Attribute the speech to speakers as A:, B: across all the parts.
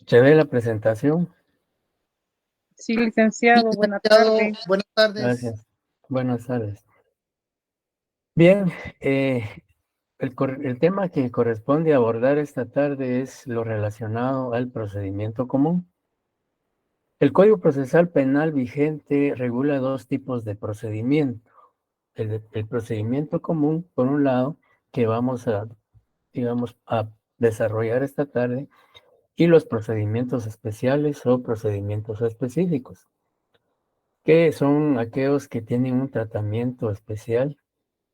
A: ¿Se ve la presentación?
B: Sí, licenciado, buenas tardes.
C: Buenas tardes.
A: Gracias. Buenas tardes. Bien, el tema que corresponde abordar esta tarde es lo relacionado al procedimiento común. El Código Procesal Penal vigente regula dos tipos de procedimiento. El procedimiento común, por un lado, que vamos a, digamos, a desarrollar esta tarde, y los procedimientos especiales o procedimientos específicos, que son aquellos que tienen un tratamiento especial,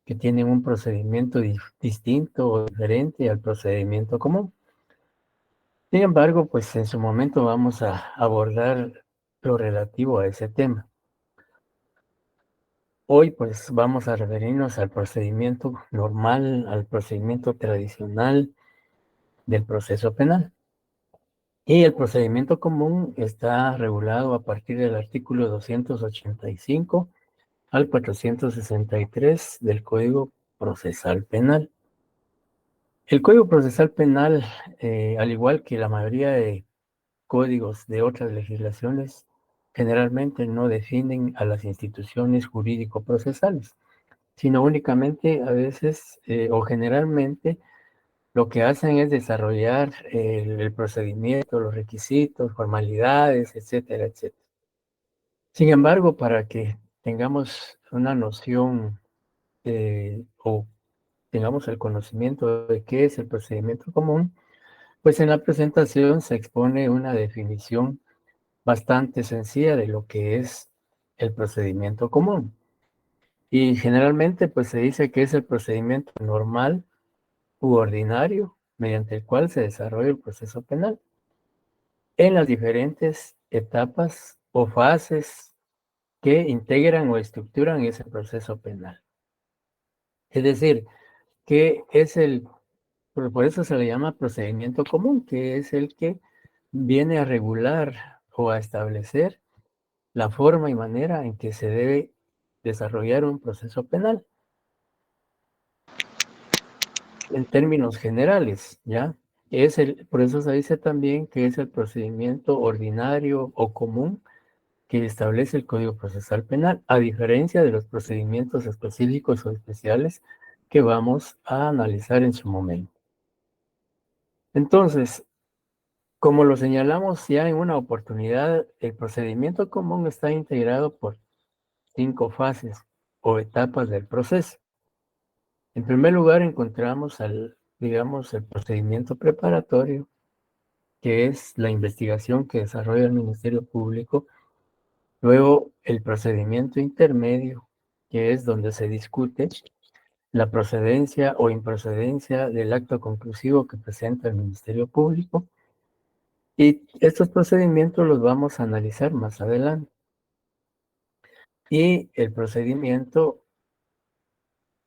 A: que tienen un procedimiento distinto o diferente al procedimiento común. Sin embargo, pues en su momento vamos a abordar lo relativo a ese tema. Hoy pues vamos a referirnos al procedimiento normal, al procedimiento tradicional del proceso penal. Y el procedimiento común está regulado a partir del artículo 285 al 463 del Código Procesal Penal. El Código Procesal Penal, al igual que la mayoría de códigos de otras legislaciones, generalmente no definen a las instituciones jurídico-procesales, sino únicamente a veces o generalmente lo que hacen es desarrollar el procedimiento, los requisitos, formalidades, etcétera, etcétera. Sin embargo, para que tengamos una noción o tengamos el conocimiento de qué es el procedimiento común, pues en la presentación se expone una definición bastante sencilla de lo que es el procedimiento común. Y generalmente pues se dice que es el procedimiento normal u ordinario mediante el cual se desarrolla el proceso penal en las diferentes etapas o fases que integran o estructuran ese proceso penal. Es decir, que es por eso se le llama procedimiento común, que es el que viene a regular o a establecer la forma y manera en que se debe desarrollar un proceso penal. En términos generales, ¿ya? Por eso se dice también que es el procedimiento ordinario o común que establece el Código Procesal Penal, a diferencia de los procedimientos específicos o especiales que vamos a analizar en su momento. Entonces, como lo señalamos ya en una oportunidad, el procedimiento común está integrado por 5 fases o etapas del proceso. En primer lugar, encontramos digamos, el procedimiento preparatorio, que es la investigación que desarrolla el Ministerio Público. Luego, el procedimiento intermedio, que es donde se discute la procedencia o improcedencia del acto conclusivo que presenta el Ministerio Público. Y estos procedimientos los vamos a analizar más adelante. Y el procedimiento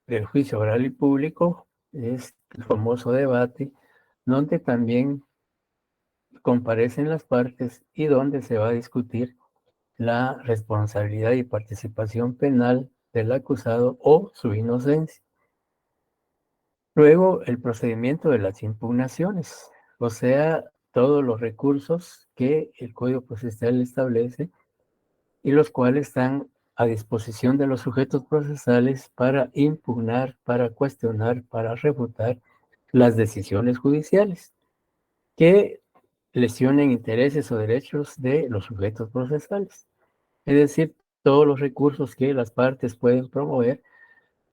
A: del juicio oral y público es el famoso debate, donde también comparecen las partes y donde se va a discutir la responsabilidad y participación penal del acusado o su inocencia. Luego, el procedimiento de las impugnaciones, o sea, todos los recursos que el Código Procesal establece y los cuales están a disposición de los sujetos procesales para impugnar, para cuestionar, para refutar las decisiones judiciales que lesionen intereses o derechos de los sujetos procesales. Es decir, todos los recursos que las partes pueden promover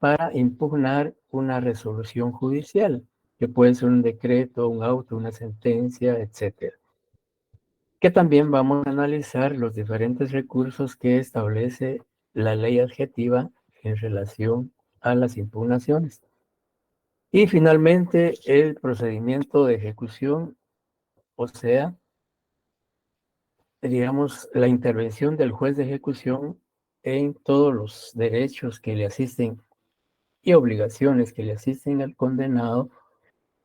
A: para impugnar una resolución judicial, que puede ser un decreto, un auto, una sentencia, etcétera. Que también vamos a analizar los diferentes recursos que establece la ley adjetiva en relación a las impugnaciones. Y finalmente, el procedimiento de ejecución, o sea, digamos, la intervención del juez de ejecución en todos los derechos que le asisten y obligaciones que le asisten al condenado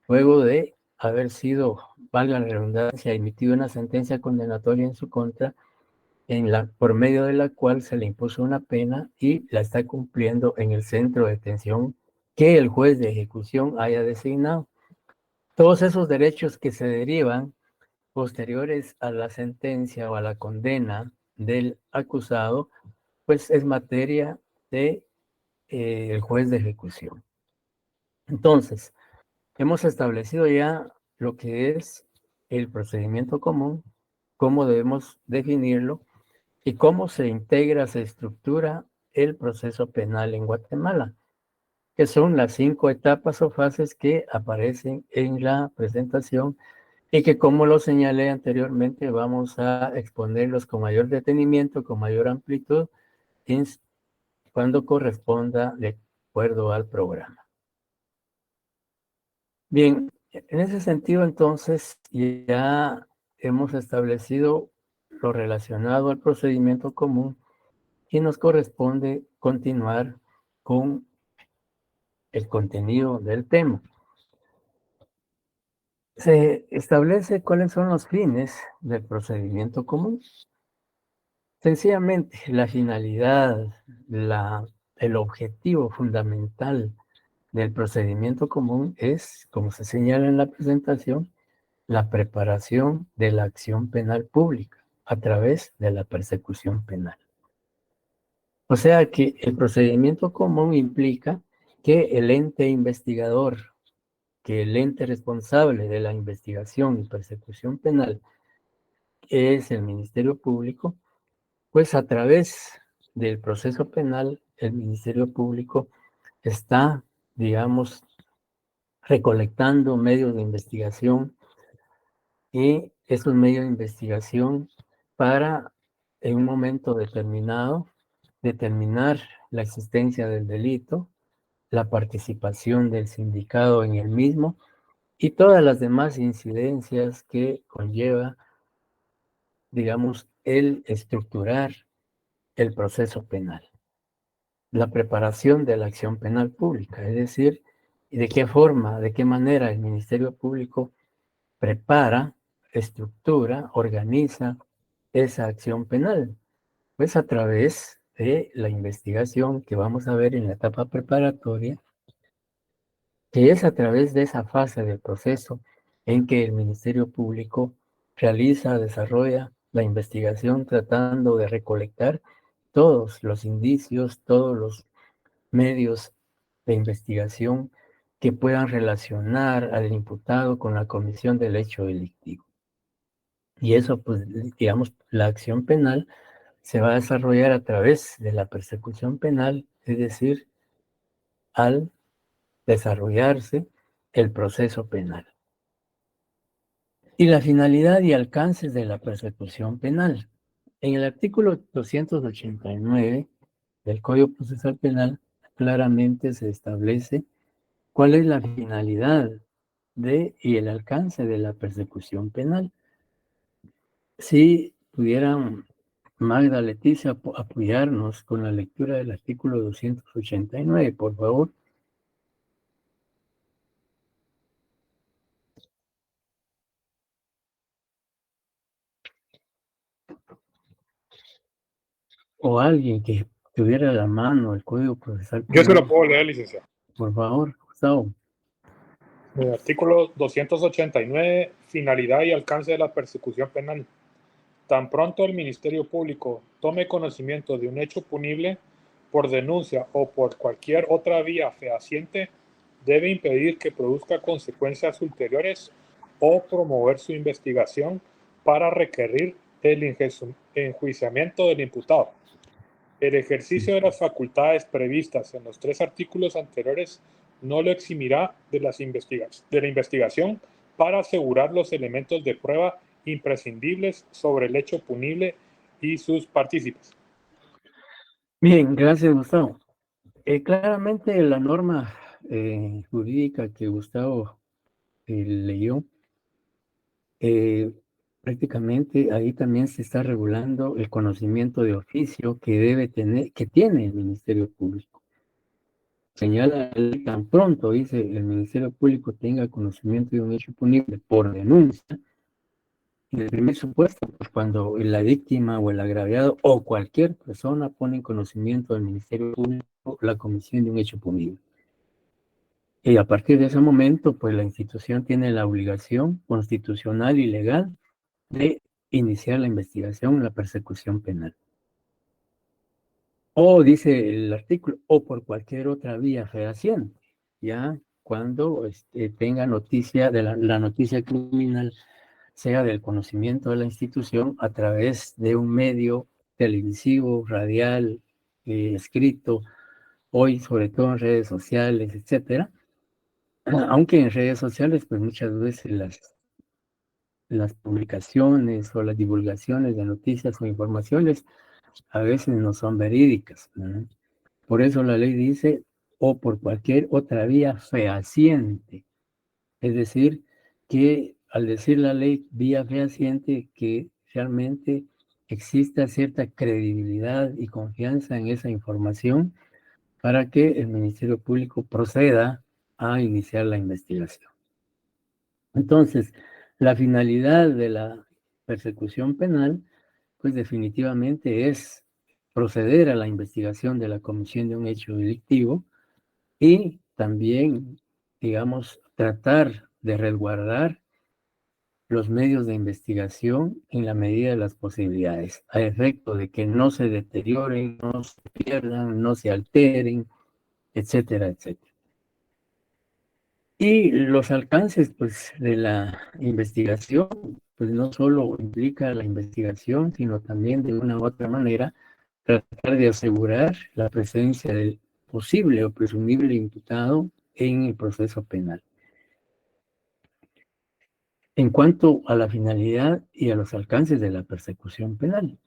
A: luego de haber sido, valga la redundancia, emitido una sentencia condenatoria en su contra, por medio de la cual se le impuso una pena y la está cumpliendo en el centro de detención que el juez de ejecución haya designado. Todos esos derechos que se derivan posteriores a la sentencia o a la condena del acusado, pues es materia de el juez de ejecución. Entonces, hemos establecido ya lo que es el procedimiento común, cómo debemos definirlo y cómo se integra, se estructura el proceso penal en Guatemala, que son las 5 etapas o fases que aparecen en la presentación y que, como lo señalé anteriormente, vamos a exponerlos con mayor detenimiento, con mayor amplitud, cuando corresponda de acuerdo al programa. Bien, en ese sentido, entonces, ya hemos establecido lo relacionado al procedimiento común y nos corresponde continuar con el contenido del tema. Se establece cuáles son los fines del procedimiento común. Sencillamente, la finalidad, el objetivo fundamental del procedimiento común es, como se señala en la presentación, la preparación de la acción penal pública a través de la persecución penal. O sea que el procedimiento común implica que el ente investigador, que el ente responsable de la investigación y persecución penal, que es el Ministerio Público, pues a través del proceso penal, el Ministerio Público está, digamos, recolectando medios de investigación y esos medios de investigación para, en un momento determinado, determinar la existencia del delito, la participación del sindicado en el mismo y todas las demás incidencias que conlleva, digamos, el estructurar el proceso penal. La preparación de la acción penal pública, es decir, de qué forma, de qué manera el Ministerio Público prepara, estructura, organiza esa acción penal, pues a través de la investigación que vamos a ver en la etapa preparatoria, que es a través de esa fase del proceso en que el Ministerio Público realiza, desarrolla la investigación tratando de recolectar todos los indicios, todos los medios de investigación que puedan relacionar al imputado con la comisión del hecho delictivo. Y eso, pues, digamos, la acción penal se va a desarrollar a través de la persecución penal, es decir, al desarrollarse el proceso penal. Y la finalidad y alcances de la persecución penal. En el artículo 289 del Código Procesal Penal claramente se establece cuál es la finalidad y el alcance de la persecución penal. Si pudieran Magda, Leticia, apoyarnos con la lectura del artículo 289, por favor. O alguien que tuviera a la mano el Código Procesal
C: Yo se lo
A: Penal.
C: puedo leer, licenciado.
A: Por favor, Gustavo.
C: El artículo 289, finalidad y alcance de la persecución penal. Tan pronto el Ministerio Público tome conocimiento de un hecho punible por denuncia o por cualquier otra vía fehaciente, debe impedir que produzca consecuencias ulteriores o promover su investigación para requerir el enjuiciamiento del imputado. El ejercicio de las facultades previstas en los 3 artículos anteriores no lo eximirá de la investigación para asegurar los elementos de prueba imprescindibles sobre el hecho punible y sus partícipes.
A: Bien, gracias, Gustavo. Claramente la norma jurídica que Gustavo leyó, prácticamente ahí también se está regulando el conocimiento de oficio que debe tener, que tiene el Ministerio Público. Señala, tan pronto, dice, el Ministerio Público tenga conocimiento de un hecho punible por denuncia. En el primer supuesto, pues cuando la víctima o el agraviado o cualquier persona pone en conocimiento del Ministerio Público la comisión de un hecho punible. Y a partir de ese momento, pues la institución tiene la obligación constitucional y legal de iniciar la investigación, la persecución penal. O dice el artículo, o por cualquier otra vía fehaciente, ya cuando tenga noticia de la noticia criminal, sea del conocimiento de la institución a través de un medio televisivo, radial, escrito, hoy sobre todo en redes sociales, etcétera. Aunque en redes sociales, pues muchas veces las publicaciones o las divulgaciones de noticias o informaciones a veces no son verídicas, ¿no? Por eso la ley dice, o por cualquier otra vía fehaciente. Es decir, que al decir la ley vía fehaciente, que realmente exista cierta credibilidad y confianza en esa información para que el Ministerio Público proceda a iniciar la investigación. Entonces, la finalidad de la persecución penal, pues definitivamente es proceder a la investigación de la comisión de un hecho delictivo y también, digamos, tratar de resguardar los medios de investigación en la medida de las posibilidades, a efecto de que no se deterioren, no se pierdan, no se alteren, etcétera, etcétera. Y los alcances, pues, de la investigación, pues no solo implica la investigación, sino también de una u otra manera tratar de asegurar la presencia del posible o presumible imputado en el proceso penal. En cuanto a la finalidad y a los alcances de la persecución penal.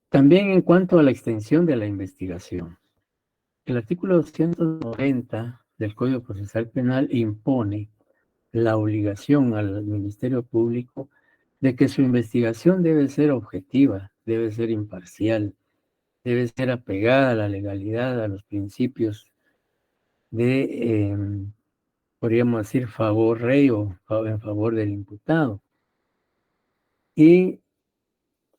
A: También en cuanto a la extensión de la investigación. El artículo 290 del Código Procesal Penal impone la obligación al Ministerio Público de que su investigación debe ser objetiva, debe ser imparcial, debe ser apegada a la legalidad, a los principios de, podríamos decir, favor rey o en favor del imputado. Y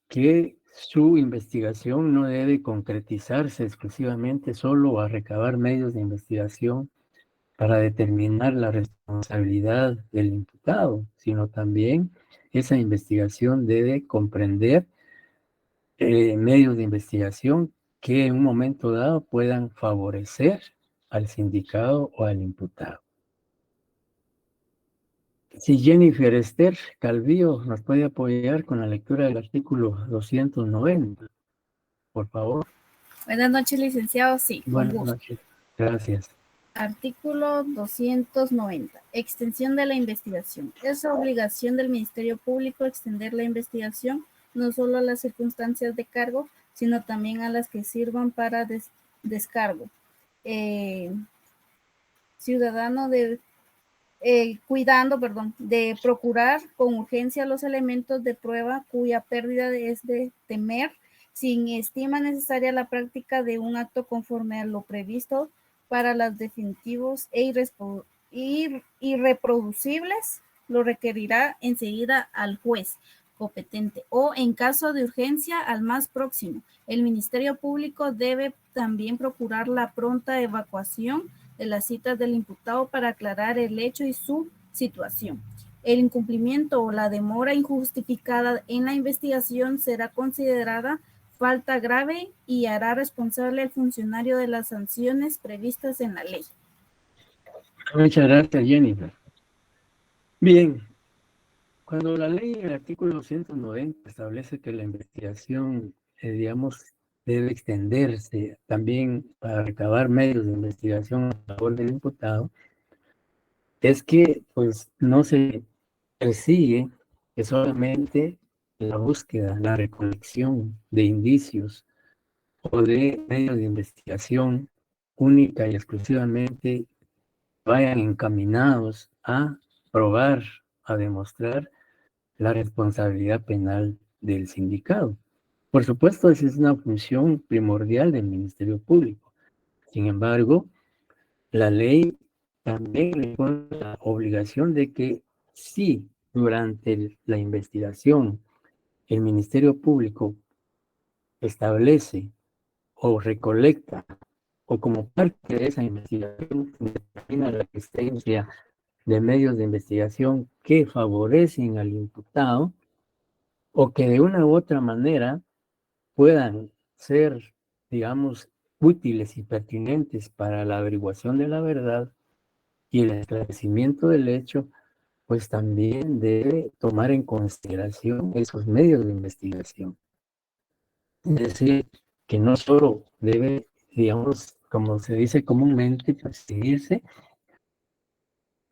A: que su investigación no debe concretizarse exclusivamente solo a recabar medios de investigación para determinar la responsabilidad del imputado, sino también esa investigación debe comprender medios de investigación que en un momento dado puedan favorecer al sindicado o al imputado. Si Jennifer Esther Calvillo nos puede apoyar con la lectura del artículo 290, por favor.
D: Buenas noches, licenciado. Sí,
A: Buenas noches. Gracias.
D: Artículo 290. Extensión de la investigación. Es obligación del Ministerio Público extender la investigación no solo a las circunstancias de cargo, sino también a las que sirvan para descargo. Ciudadano de de procurar con urgencia los elementos de prueba cuya pérdida es de temer, sin estima necesaria la práctica de un acto conforme a lo previsto para las definitivos e irreproducibles, lo requerirá enseguida al juez competente o, en caso de urgencia, al más próximo. El Ministerio Público debe también procurar la pronta evacuación de las citas del imputado para aclarar el hecho y su situación. El incumplimiento o la demora injustificada en la investigación será considerada falta grave y hará responsable al funcionario de las sanciones previstas en la ley.
A: Muchas gracias, Jennifer. Bien, cuando la ley, el artículo 290, establece que la investigación, digamos, debe extenderse también para recabar medios de investigación a favor del imputado, es que pues no se persigue que solamente la búsqueda, la recolección de indicios o de medios de investigación única y exclusivamente vayan encaminados a probar, a demostrar la responsabilidad penal del sindicado. Por supuesto, esa es una función primordial del Ministerio Público. Sin embargo, la ley también le pone la obligación de que si durante la investigación el Ministerio Público establece o recolecta o como parte de esa investigación determina la existencia de medios de investigación que favorecen al imputado o que de una u otra manera puedan ser, digamos, útiles y pertinentes para la averiguación de la verdad y el esclarecimiento del hecho, pues también debe tomar en consideración esos medios de investigación. Es decir, que no solo debe, digamos, como se dice comúnmente, perseguirse,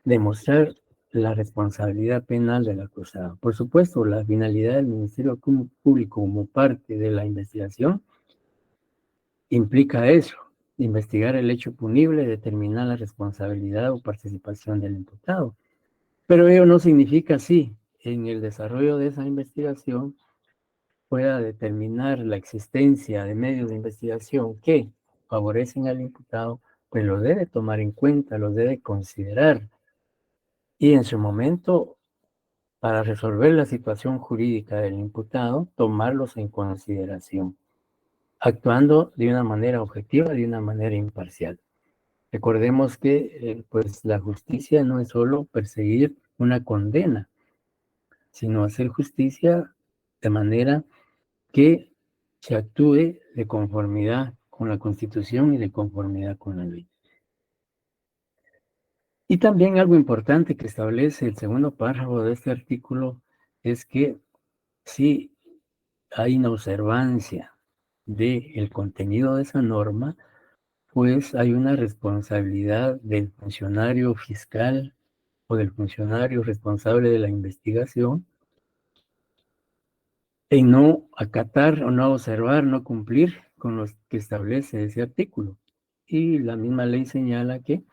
A: demostrar la responsabilidad penal del acusado. Por supuesto, la finalidad del Ministerio Público como parte de la investigación implica eso, investigar el hecho punible, determinar la responsabilidad o participación del imputado. Pero ello no significa así, en el desarrollo de esa investigación pueda determinar la existencia de medios de investigación que favorecen al imputado, pues lo debe tomar en cuenta, lo debe considerar y en su momento, para resolver la situación jurídica del imputado, tomarlos en consideración, actuando de una manera objetiva, de una manera imparcial. Recordemos que pues la justicia no es solo perseguir una condena, sino hacer justicia de manera que se actúe de conformidad con la Constitución y de conformidad con la ley. Y también algo importante que establece el segundo párrafo de este artículo es que si hay una observancia del contenido de esa norma, pues hay una responsabilidad del funcionario fiscal o del funcionario responsable de la investigación en no acatar o no observar, no cumplir con lo que establece ese artículo. Y la misma ley señala que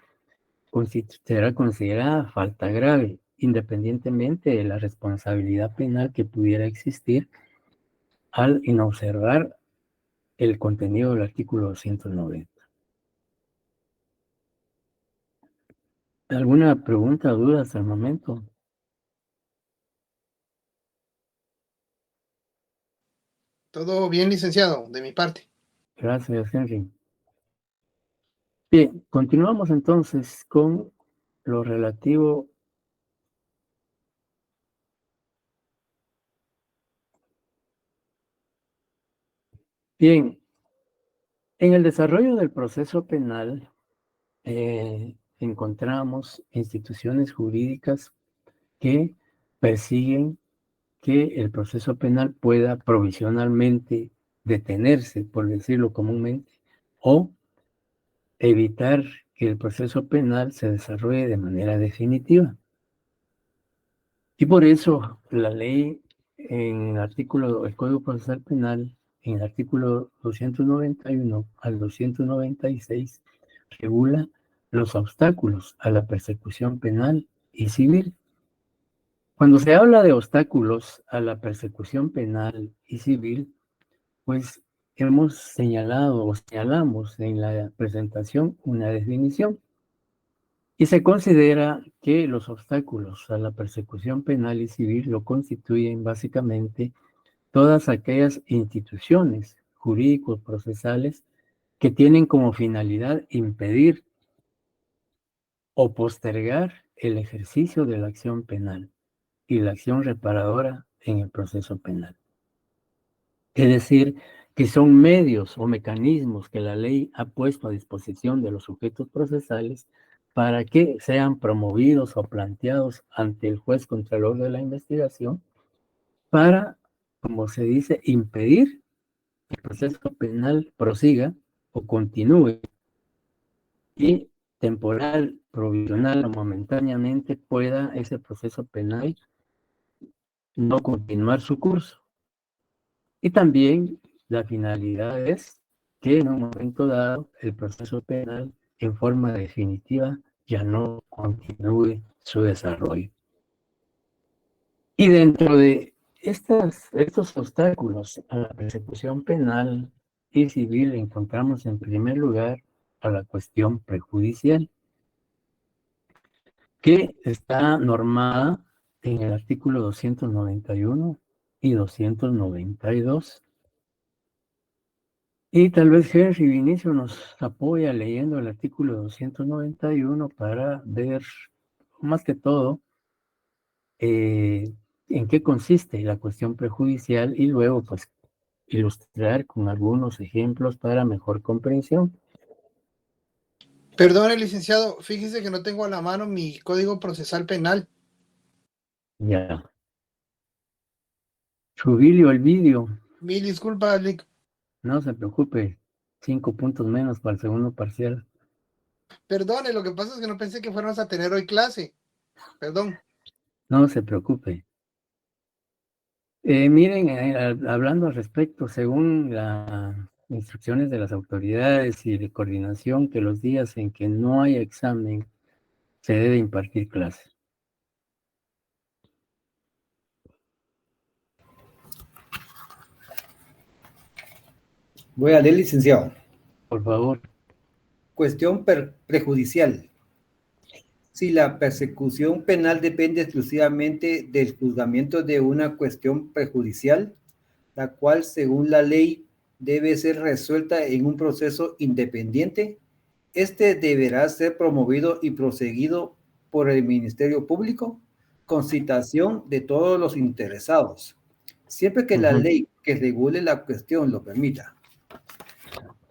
A: será considerada falta grave, independientemente de la responsabilidad penal que pudiera existir al inobservar el contenido del artículo 290. ¿Alguna pregunta o duda hasta el momento?
E: Todo bien, licenciado, de mi parte.
A: Gracias, Henry. Bien, continuamos entonces con lo relativo. Bien, en el desarrollo del proceso penal encontramos instituciones jurídicas que persiguen que el proceso penal pueda provisionalmente detenerse, por decirlo comúnmente, o evitar que el proceso penal se desarrolle de manera definitiva. Y por eso la ley en el artículo, el Código Procesal Penal, en el artículo 291 al 296, regula los obstáculos a la persecución penal y civil. Cuando se habla de obstáculos a la persecución penal y civil, pues hemos señalado o señalamos en la presentación una definición. Y se considera que los obstáculos a la persecución penal y civil lo constituyen básicamente todas aquellas instituciones jurídicos procesales que tienen como finalidad impedir o postergar el ejercicio de la acción penal y la acción reparadora en el proceso penal. Es decir, que son medios o mecanismos que la ley ha puesto a disposición de los sujetos procesales para que sean promovidos o planteados ante el juez contralor de la investigación para, como se dice, impedir que el proceso penal prosiga o continúe y temporal, provisional o momentáneamente pueda ese proceso penal no continuar su curso. Y también la finalidad es que en un momento dado el proceso penal en forma definitiva ya no continúe su desarrollo. Y dentro de estos obstáculos a la persecución penal y civil encontramos en primer lugar a la cuestión prejudicial, que está normada en el artículo 291 y 292. Y tal vez Henry Vinicio nos apoya leyendo el artículo 291 para ver más que todo en qué consiste la cuestión prejudicial y luego pues ilustrar con algunos ejemplos para mejor comprensión.
E: Perdone, licenciado, fíjese que no tengo a la mano mi código procesal penal.
A: Ya. Subirlo el vídeo,
E: Mil disculpas, Lic.
A: no se preocupe, 5 puntos menos para el segundo parcial.
E: Perdone, lo que pasa es que no pensé que fuéramos a tener hoy clase. Perdón.
A: No se preocupe. Miren, hablando al respecto, según las instrucciones de las autoridades y de coordinación, que los días en que no hay examen se debe impartir clase.
F: Voy a leer, licenciado.
A: Por favor.
F: Cuestión prejudicial. Si la persecución penal depende exclusivamente del juzgamiento de una cuestión prejudicial, la cual, según la ley, debe ser resuelta en un proceso independiente, este deberá ser promovido y proseguido por el Ministerio Público con citación de todos los interesados, siempre que la ley que regule la cuestión lo permita.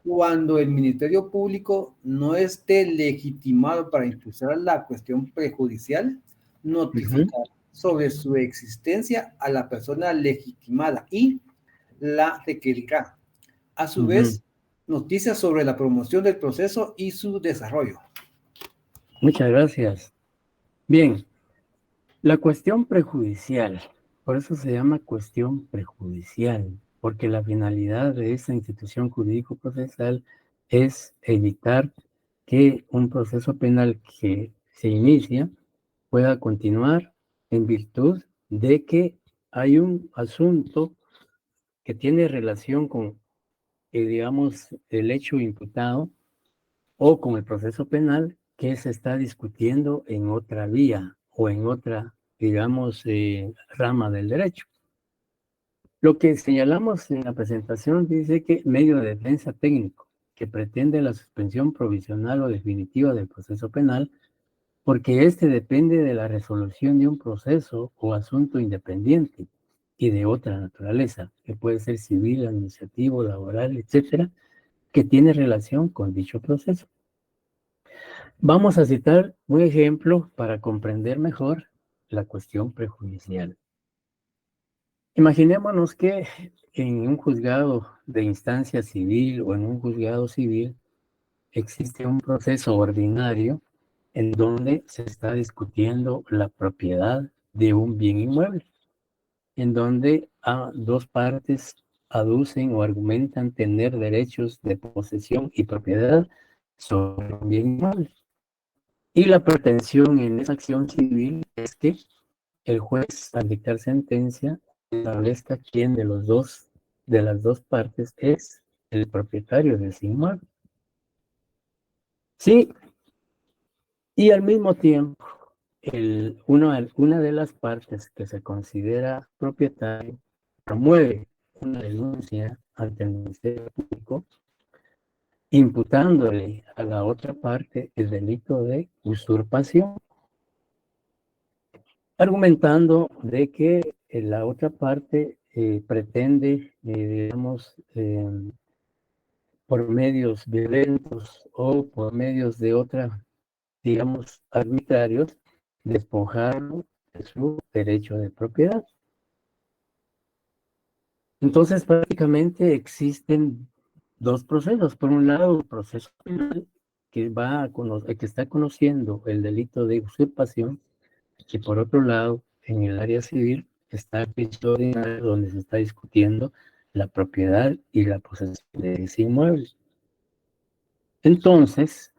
F: Cuando el Ministerio Público no esté legitimado para impulsar la cuestión prejudicial, notificará sobre su existencia a la persona legitimada y la requerirá. A su vez, noticias sobre la promoción del proceso y su desarrollo.
A: Muchas gracias. Bien, la cuestión prejudicial, por eso se llama cuestión prejudicial, porque la finalidad de esta institución jurídico-procesal es evitar que un proceso penal que se inicia pueda continuar en virtud de que hay un asunto que tiene relación con, digamos, el hecho imputado o con el proceso penal que se está discutiendo en otra vía o en otra, digamos, rama del derecho. Lo que señalamos en la presentación dice que medio de defensa técnico que pretende la suspensión provisional o definitiva del proceso penal porque este depende de la resolución de un proceso o asunto independiente y de otra naturaleza, que puede ser civil, administrativo, laboral, etcétera, que tiene relación con dicho proceso. Vamos a citar un ejemplo para comprender mejor la cuestión prejudicial. Imaginémonos que en un juzgado de instancia civil o en un juzgado civil existe un proceso ordinario en donde se está discutiendo la propiedad de un bien inmueble, en donde dos partes aducen o argumentan tener derechos de posesión y propiedad sobre un bien inmueble. Y la pretensión en esa acción civil es que el juez, al dictar sentencia, establezca quién de las dos partes es el propietario de ese inmueble. Sí, y al mismo tiempo, una de las partes que se considera propietario promueve una denuncia ante el Ministerio Público imputándole a la otra parte el delito de usurpación, argumentando de que la otra parte pretende, digamos, por medios violentos o por medios de otra, digamos, arbitrarios, despojarlo de su derecho de propiedad. Entonces, prácticamente existen dos procesos. Por un lado, el proceso penal que está conociendo el delito de usurpación, y por otro lado, en el área civil está el juicio ordinario donde se está discutiendo la propiedad y la posesión de ese inmueble. Entonces,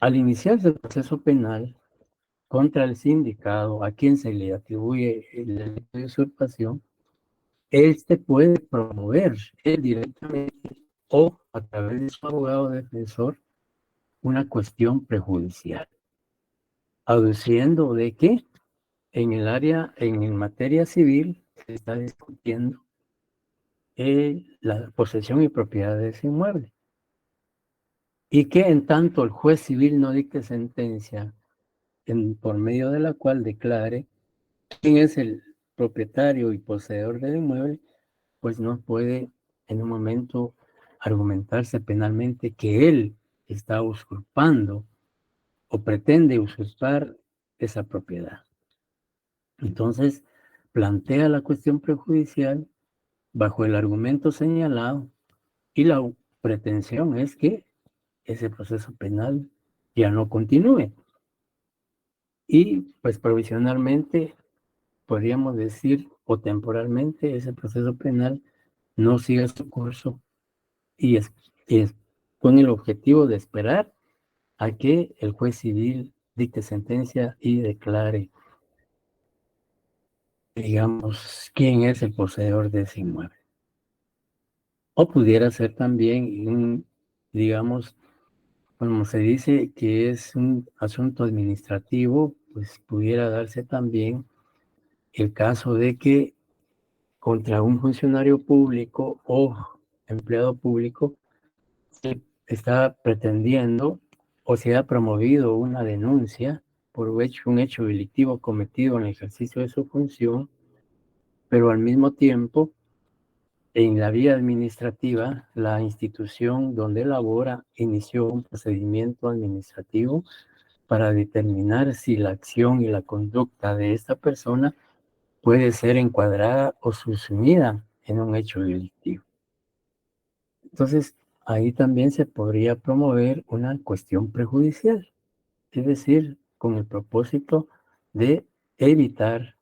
A: al iniciarse el proceso penal contra el sindicado a quien se le atribuye el delito de usurpación, este puede promover él directamente o a través de su abogado defensor una cuestión prejudicial, aduciendo de que en materia civil se está discutiendo la posesión y propiedad de ese inmueble. Y que en tanto el juez civil no dicte sentencia por medio de la cual declare quién es el propietario y poseedor del inmueble, pues no puede en un momento argumentarse penalmente que él está usurpando o pretende usurpar esa propiedad. Entonces, plantea la cuestión prejudicial bajo el argumento señalado y la pretensión es que ese proceso penal ya no continúe. Y pues provisionalmente podríamos decir o temporalmente ese proceso penal no siga su curso y es con el objetivo de esperar a que el juez civil dicte sentencia y declare, digamos, quién es el poseedor de ese inmueble. O pudiera ser también digamos, como se dice que es un asunto administrativo, pues pudiera darse también el caso de que contra un funcionario público o empleado público se está pretendiendo o se ha promovido una denuncia por un hecho delictivo cometido en el ejercicio de su función, pero al mismo tiempo, en la vía administrativa, la institución donde labora inició un procedimiento administrativo para determinar si la acción y la conducta de esta persona puede ser encuadrada o subsumida en un hecho delictivo. Entonces, ahí también se podría promover una cuestión prejudicial, es decir, con el propósito de evitar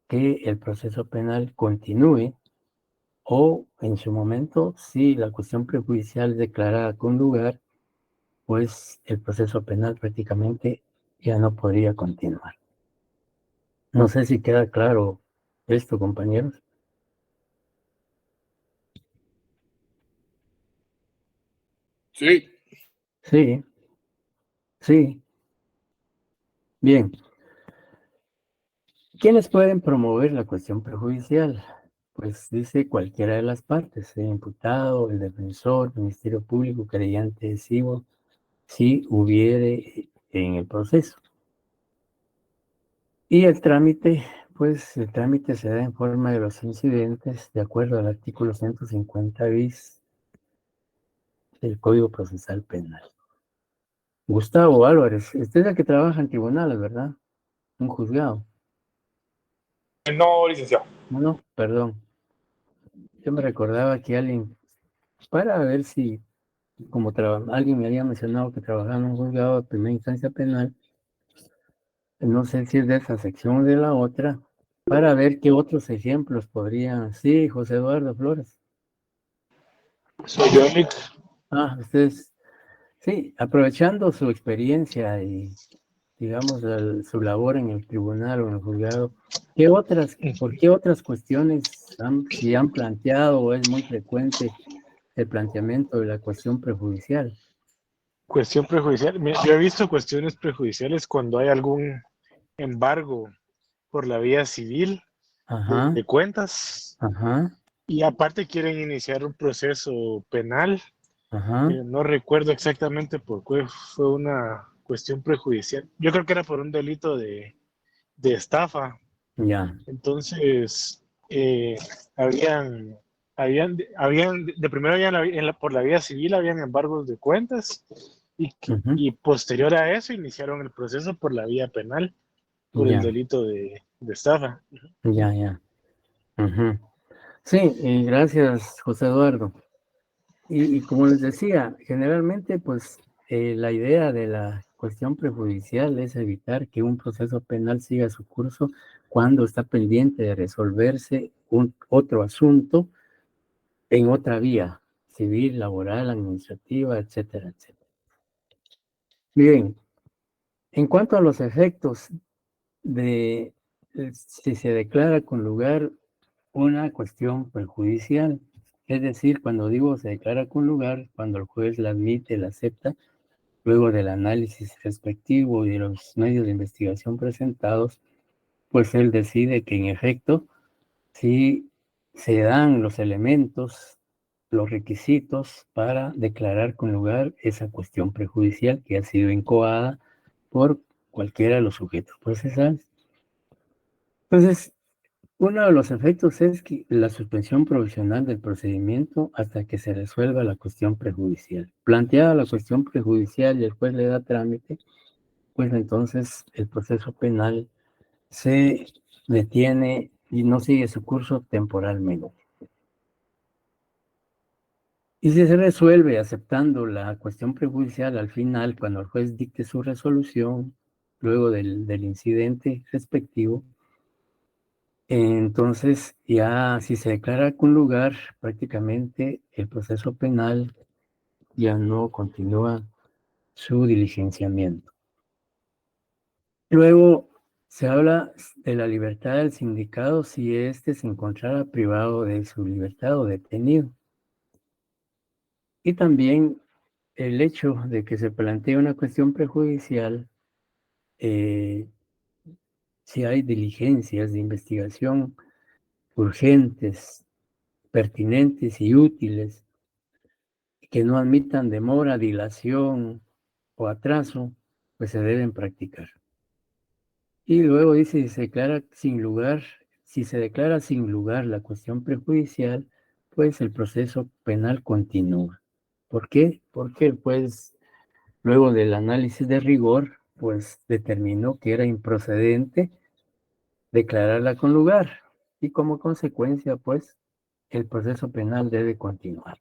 A: que el proceso penal continúe o en su momento, si la cuestión prejudicial es declarada con lugar, pues el proceso penal prácticamente ya no podría continuar. No sé si queda claro esto, compañeros.
C: Sí.
A: Sí, sí. Bien. ¿Quiénes pueden promover la cuestión prejudicial? Pues dice cualquiera de las partes, el imputado, el defensor, Ministerio Público, creyente decibo, si hubiere en el proceso. Y el trámite, pues el trámite se da en forma de los incidentes de acuerdo al artículo 150 bis del Código Procesal Penal. Gustavo Álvarez, usted es el que trabaja en tribunales, ¿verdad? Un juzgado.
C: No, licenciado.
A: No, perdón. Yo me recordaba que alguien, para ver si, como alguien me había mencionado que trabajaba en un juzgado de primera instancia penal, no sé si es de esa sección o de la otra, para ver qué otros ejemplos podrían. Sí, José Eduardo Flores.
C: Soy yo, Nick.
A: Ustedes, sí, aprovechando su experiencia y, digamos, su labor en el tribunal o en el juzgado, ¿por qué otras cuestiones si han planteado o es muy frecuente el planteamiento de la cuestión prejudicial?
C: Cuestión prejudicial. Yo he visto cuestiones prejudiciales cuando hay algún embargo por la vía civil
A: Ajá,
C: de cuentas
A: ajá,
C: y aparte quieren iniciar un proceso penal.
A: ajá,
C: No recuerdo exactamente por qué fue una cuestión prejudicial. Yo creo que era por un delito de estafa.
A: ya,
C: Entonces, habían, de primero por la vía civil habían embargos de cuentas
A: ujú,
C: y posterior a eso iniciaron el proceso por la vía penal, por el
A: ya,
C: delito de estafa.
A: ya. Ujú. Sí, gracias, José Eduardo. Y como les decía, generalmente, pues, la idea de la cuestión prejudicial es evitar que un proceso penal siga su curso cuando está pendiente de resolverse otro asunto en otra vía, civil, laboral, administrativa, etcétera, etcétera. Bien, en cuanto a los efectos de si se declara con lugar una cuestión perjudicial, es decir, cuando digo se declara con lugar, cuando el juez la admite, la acepta, luego del análisis respectivo y de los medios de investigación presentados, pues él decide que en efecto, si se dan los elementos, los requisitos para declarar con lugar esa cuestión prejudicial que ha sido incoada por cualquiera de los sujetos procesales. Entonces, uno de los efectos es que la suspensión provisional del procedimiento hasta que se resuelva la cuestión prejudicial. Planteada la cuestión prejudicial y el juez le da trámite, pues entonces el proceso penal se detiene y no sigue su curso temporalmente. Y si se resuelve aceptando la cuestión prejudicial al final, cuando el juez dicte su resolución, luego del incidente respectivo, entonces ya si se declara con lugar, prácticamente el proceso penal ya no continúa su diligenciamiento. Luego se habla de la libertad del sindicado si éste se encontrara privado de su libertad o detenido. Y también el hecho de que se plantee una cuestión prejudicial, si hay diligencias de investigación urgentes, pertinentes y útiles, que no admitan demora, dilación o atraso, pues se deben practicar. Y luego dice, si se declara sin lugar la cuestión prejudicial, pues el proceso penal continúa. ¿Por qué? Porque pues luego del análisis de rigor, pues determinó que era improcedente declararla con lugar y como consecuencia, pues el proceso penal debe continuar.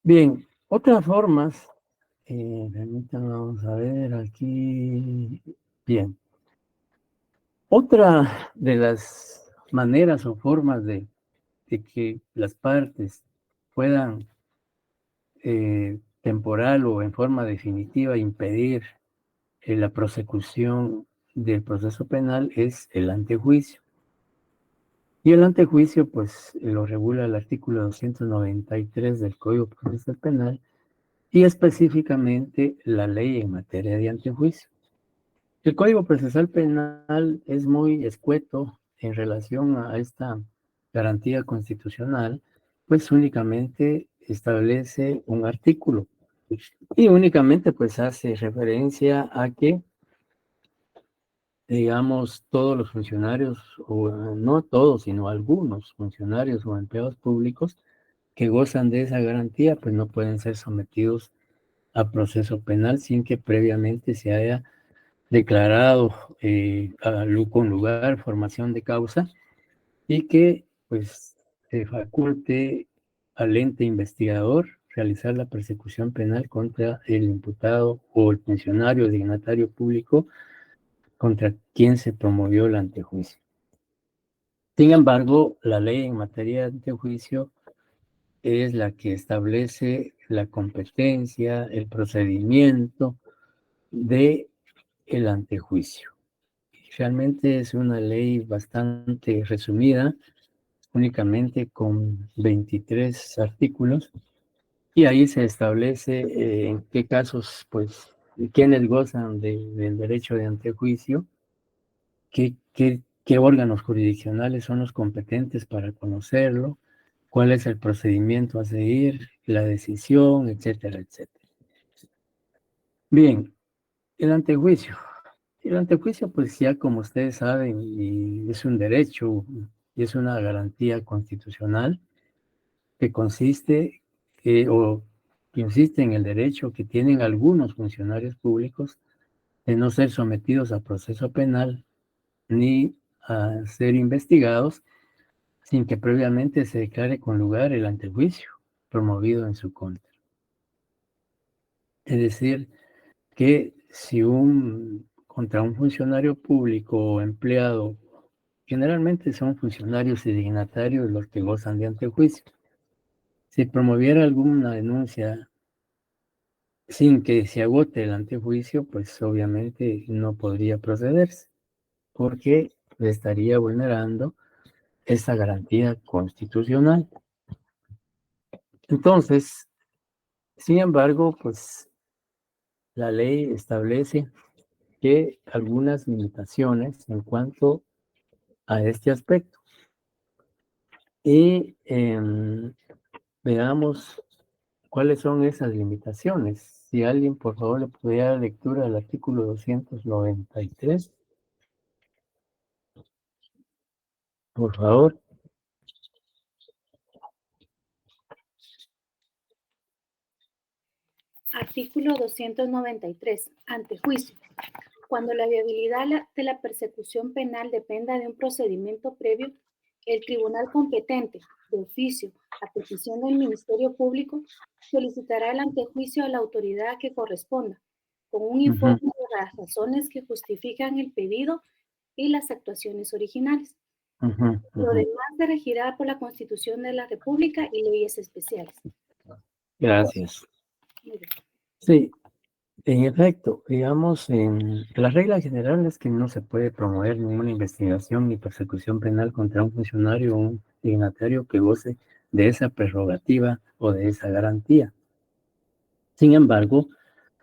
A: Bien, otras formas, permítanme, vamos a ver aquí. Bien, otra de las maneras o formas de que las partes puedan temporal o en forma definitiva impedir la prosecución del proceso penal es el antejuicio. Y el antejuicio, pues, lo regula el artículo 293 del Código Procesal Penal y específicamente la ley en materia de antejuicio. El Código Procesal Penal es muy escueto en relación a esta garantía constitucional, pues únicamente establece un artículo y únicamente pues hace referencia a que, digamos, todos los funcionarios, o no todos, sino algunos funcionarios o empleados públicos que gozan de esa garantía, pues no pueden ser sometidos a proceso penal sin que previamente se haya declarado con lugar, formación de causa, y que pues se faculte al ente investigador realizar la persecución penal contra el imputado o el funcionario dignatario público contra quien se promovió el antejuicio. Sin embargo, la ley en materia de antejuicio es la que establece la competencia, el procedimiento de el antejuicio. Realmente es una ley bastante resumida, únicamente con 23 artículos, y ahí se establece en qué casos, pues, quiénes gozan del derecho de antejuicio, qué órganos jurisdiccionales son los competentes para conocerlo, cuál es el procedimiento a seguir, la decisión, etcétera, etcétera. Bien, el antejuicio. El antejuicio, pues ya como ustedes saben, y es un derecho y es una garantía constitucional que que insiste en el derecho que tienen algunos funcionarios públicos de no ser sometidos a proceso penal ni a ser investigados sin que previamente se declare con lugar el antejuicio promovido en su contra. Es decir, que si contra un funcionario público o empleado, generalmente son funcionarios y dignatarios los que gozan de antejuicio, si promoviera alguna denuncia sin que se agote el antejuicio, pues obviamente no podría procederse, porque le estaría vulnerando esa garantía constitucional. Entonces, sin embargo, pues la ley establece que algunas limitaciones en cuanto a este aspecto. Y veamos cuáles son esas limitaciones. Si alguien, por favor, le pudiera dar lectura al artículo 293. Por favor.
G: Artículo 293. Antejuicio. Cuando la viabilidad de la persecución penal dependa de un procedimiento previo, el tribunal competente, de oficio, a petición del Ministerio Público, solicitará el antejuicio a la autoridad que corresponda, con un informe de las razones que justifican el pedido y las actuaciones originales. Lo demás se regirá por la Constitución de la República y leyes especiales.
A: Gracias. Sí, en efecto, digamos, en la regla general es que no se puede promover ninguna investigación ni persecución penal contra un funcionario o un dignatario que goce de esa prerrogativa o de esa garantía. Sin embargo,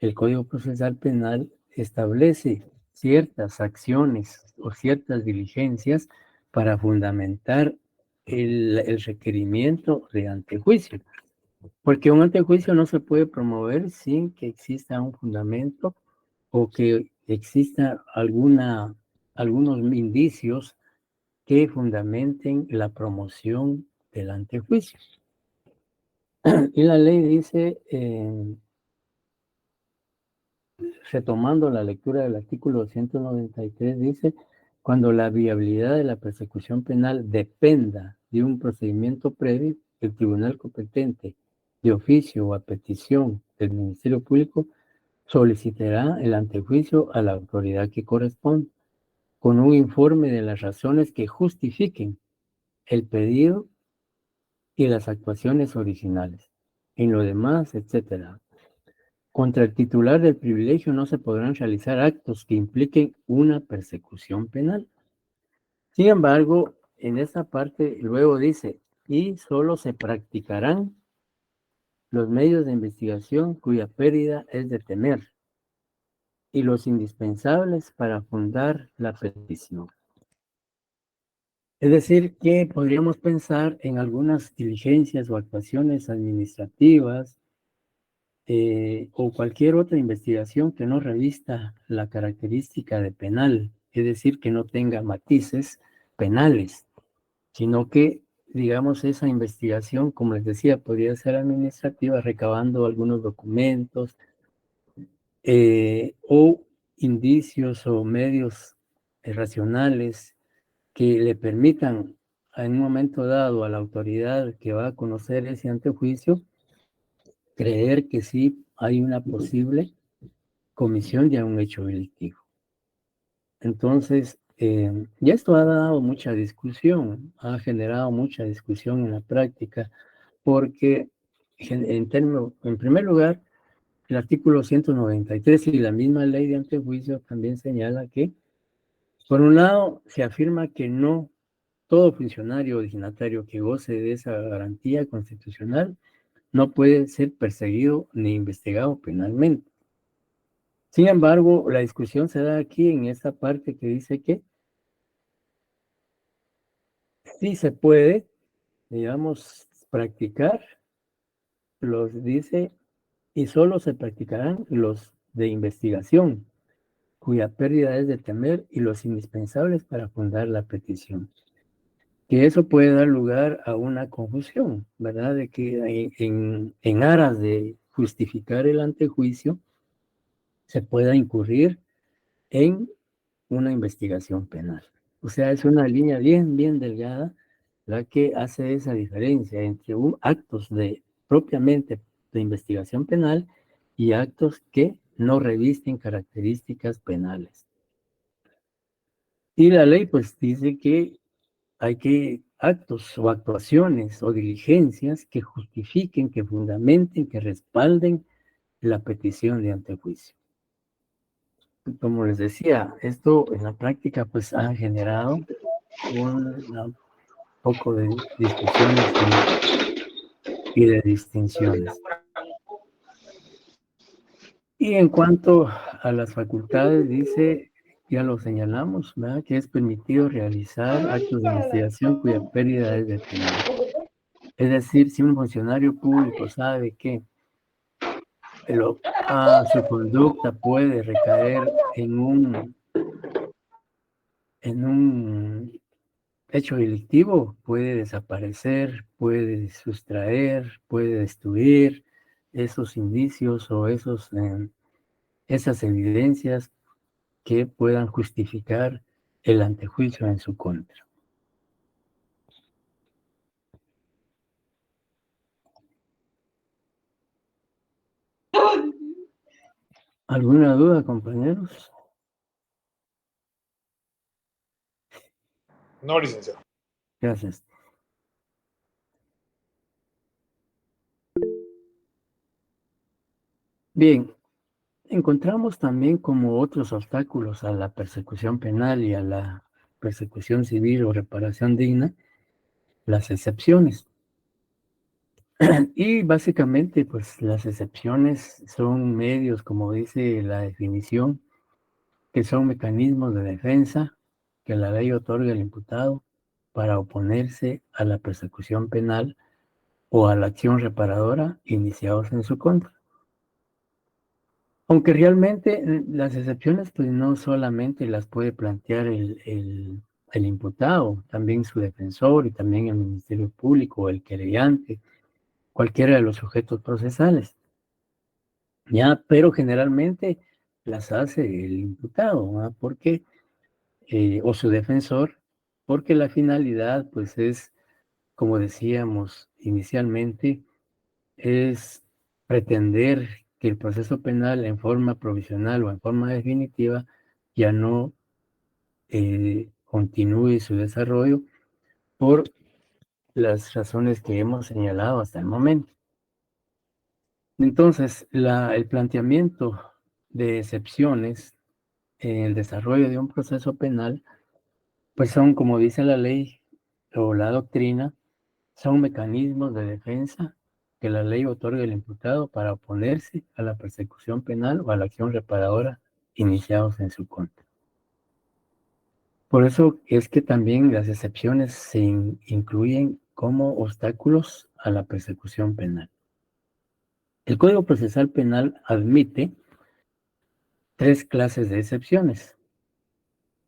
A: el Código Procesal Penal establece ciertas acciones o ciertas diligencias para fundamentar el requerimiento de antejuicio. Porque un antejuicio no se puede promover sin que exista un fundamento o que exista algunos indicios que fundamenten la promoción del antejuicio. Y la ley dice, retomando la lectura del artículo 293, dice, cuando la viabilidad de la persecución penal dependa de un procedimiento previo, el tribunal competente, de oficio o a petición del Ministerio Público, solicitará el antejuicio a la autoridad que corresponde, con un informe de las razones que justifiquen el pedido y las actuaciones originales. En lo demás, etcétera. Contra el titular del privilegio no se podrán realizar actos que impliquen una persecución penal. Sin embargo, en esta parte luego dice, y solo se practicarán los medios de investigación cuya pérdida es de temer, y los indispensables para fundar la petición. Es decir, que podríamos pensar en algunas diligencias o actuaciones administrativas o cualquier otra investigación que no revista la característica de penal, es decir, que no tenga matices penales, sino que, digamos, esa investigación, como les decía, podría ser administrativa, recabando algunos documentos o indicios o medios racionales que le permitan en un momento dado a la autoridad que va a conocer ese antejuicio creer que sí hay una posible comisión de un hecho delictivo. Entonces, ya esto ha dado mucha discusión, ha generado mucha discusión en la práctica, porque en primer lugar, el artículo 193 y la misma ley de antejuicio también señala que, por un lado, se afirma que no todo funcionario o dignatario que goce de esa garantía constitucional no puede ser perseguido ni investigado penalmente. Sin embargo, la discusión se da aquí en esta parte que dice que sí se puede, digamos, practicar, dice, y solo se practicarán los de investigación, cuya pérdida es de temer, y los indispensables para fundar la petición. Que eso puede dar lugar a una confusión, ¿verdad? De que en aras de justificar el antejuicio se pueda incurrir en una investigación penal. O sea, es una línea bien, bien delgada la que hace esa diferencia entre actos propiamente de investigación penal y actos que no revisten características penales. Y la ley pues dice que hay que actos o actuaciones o diligencias que justifiquen, que fundamenten, que respalden la petición de antejuicio. Como les decía, esto en la práctica pues ha generado un poco de discusiones y de distinciones. Y en cuanto a las facultades, dice ya lo señalamos, ¿verdad? Que es permitido realizar actos de investigación cuya pérdida es detenida. Es decir, si un funcionario público sabe que su conducta puede recaer en un hecho delictivo, puede desaparecer, puede sustraer, puede destruir esos indicios o esas evidencias que puedan justificar el antejuicio en su contra. ¿Alguna duda, compañeros?
C: No, licenciado.
A: Gracias. Bien, encontramos también como otros obstáculos a la persecución penal y a la persecución civil o reparación digna, las excepciones. Y básicamente, pues las excepciones son medios, como dice la definición, que son mecanismos de defensa que la ley otorga al imputado para oponerse a la persecución penal o a la acción reparadora iniciados en su contra. Aunque realmente las excepciones, pues no solamente las puede plantear el imputado, también su defensor y también el Ministerio Público o el querellante, cualquiera de los sujetos procesales. Ya, pero generalmente las hace el imputado, ¿verdad? Porque, o su defensor, porque la finalidad, pues es, como decíamos inicialmente, es pretender que el proceso penal en forma provisional o en forma definitiva ya no continúe su desarrollo por las razones que hemos señalado hasta el momento. Entonces, el planteamiento de excepciones en el desarrollo de un proceso penal, pues son, como dice la ley o la doctrina, son mecanismos de defensa que la ley otorga al imputado para oponerse a la persecución penal o a la acción reparadora iniciados en su contra. Por eso es que también las excepciones se incluyen como obstáculos a la persecución penal. El Código Procesal Penal admite 3 clases de excepciones.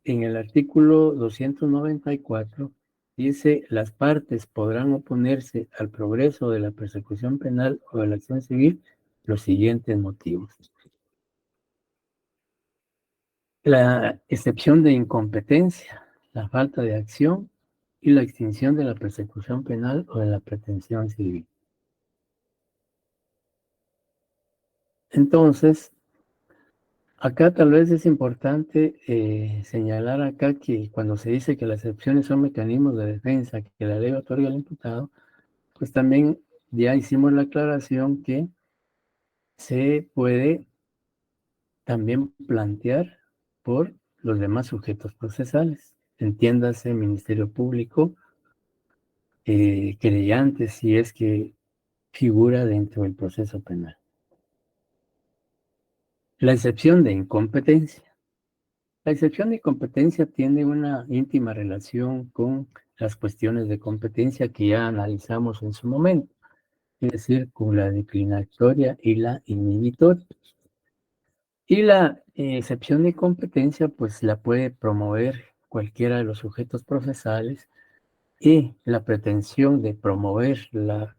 A: En el artículo 294 dice: las partes podrán oponerse al progreso de la persecución penal o de la acción civil los siguientes motivos. La excepción de incompetencia, la falta de acción y la extinción de la persecución penal o de la pretensión civil. Entonces, acá tal vez es importante señalar acá que cuando se dice que las excepciones son mecanismos de defensa que la ley otorga al imputado, pues también ya hicimos la aclaración que se puede también plantear por los demás sujetos procesales, entiéndase Ministerio Público, querellante, si es que figura dentro del proceso penal. La excepción de incompetencia. La excepción de incompetencia tiene una íntima relación con las cuestiones de competencia que ya analizamos en su momento, es decir, con la declinatoria y la inhibitoria. Y la excepción de competencia, pues la puede promover cualquiera de los sujetos procesales, y la pretensión de promover la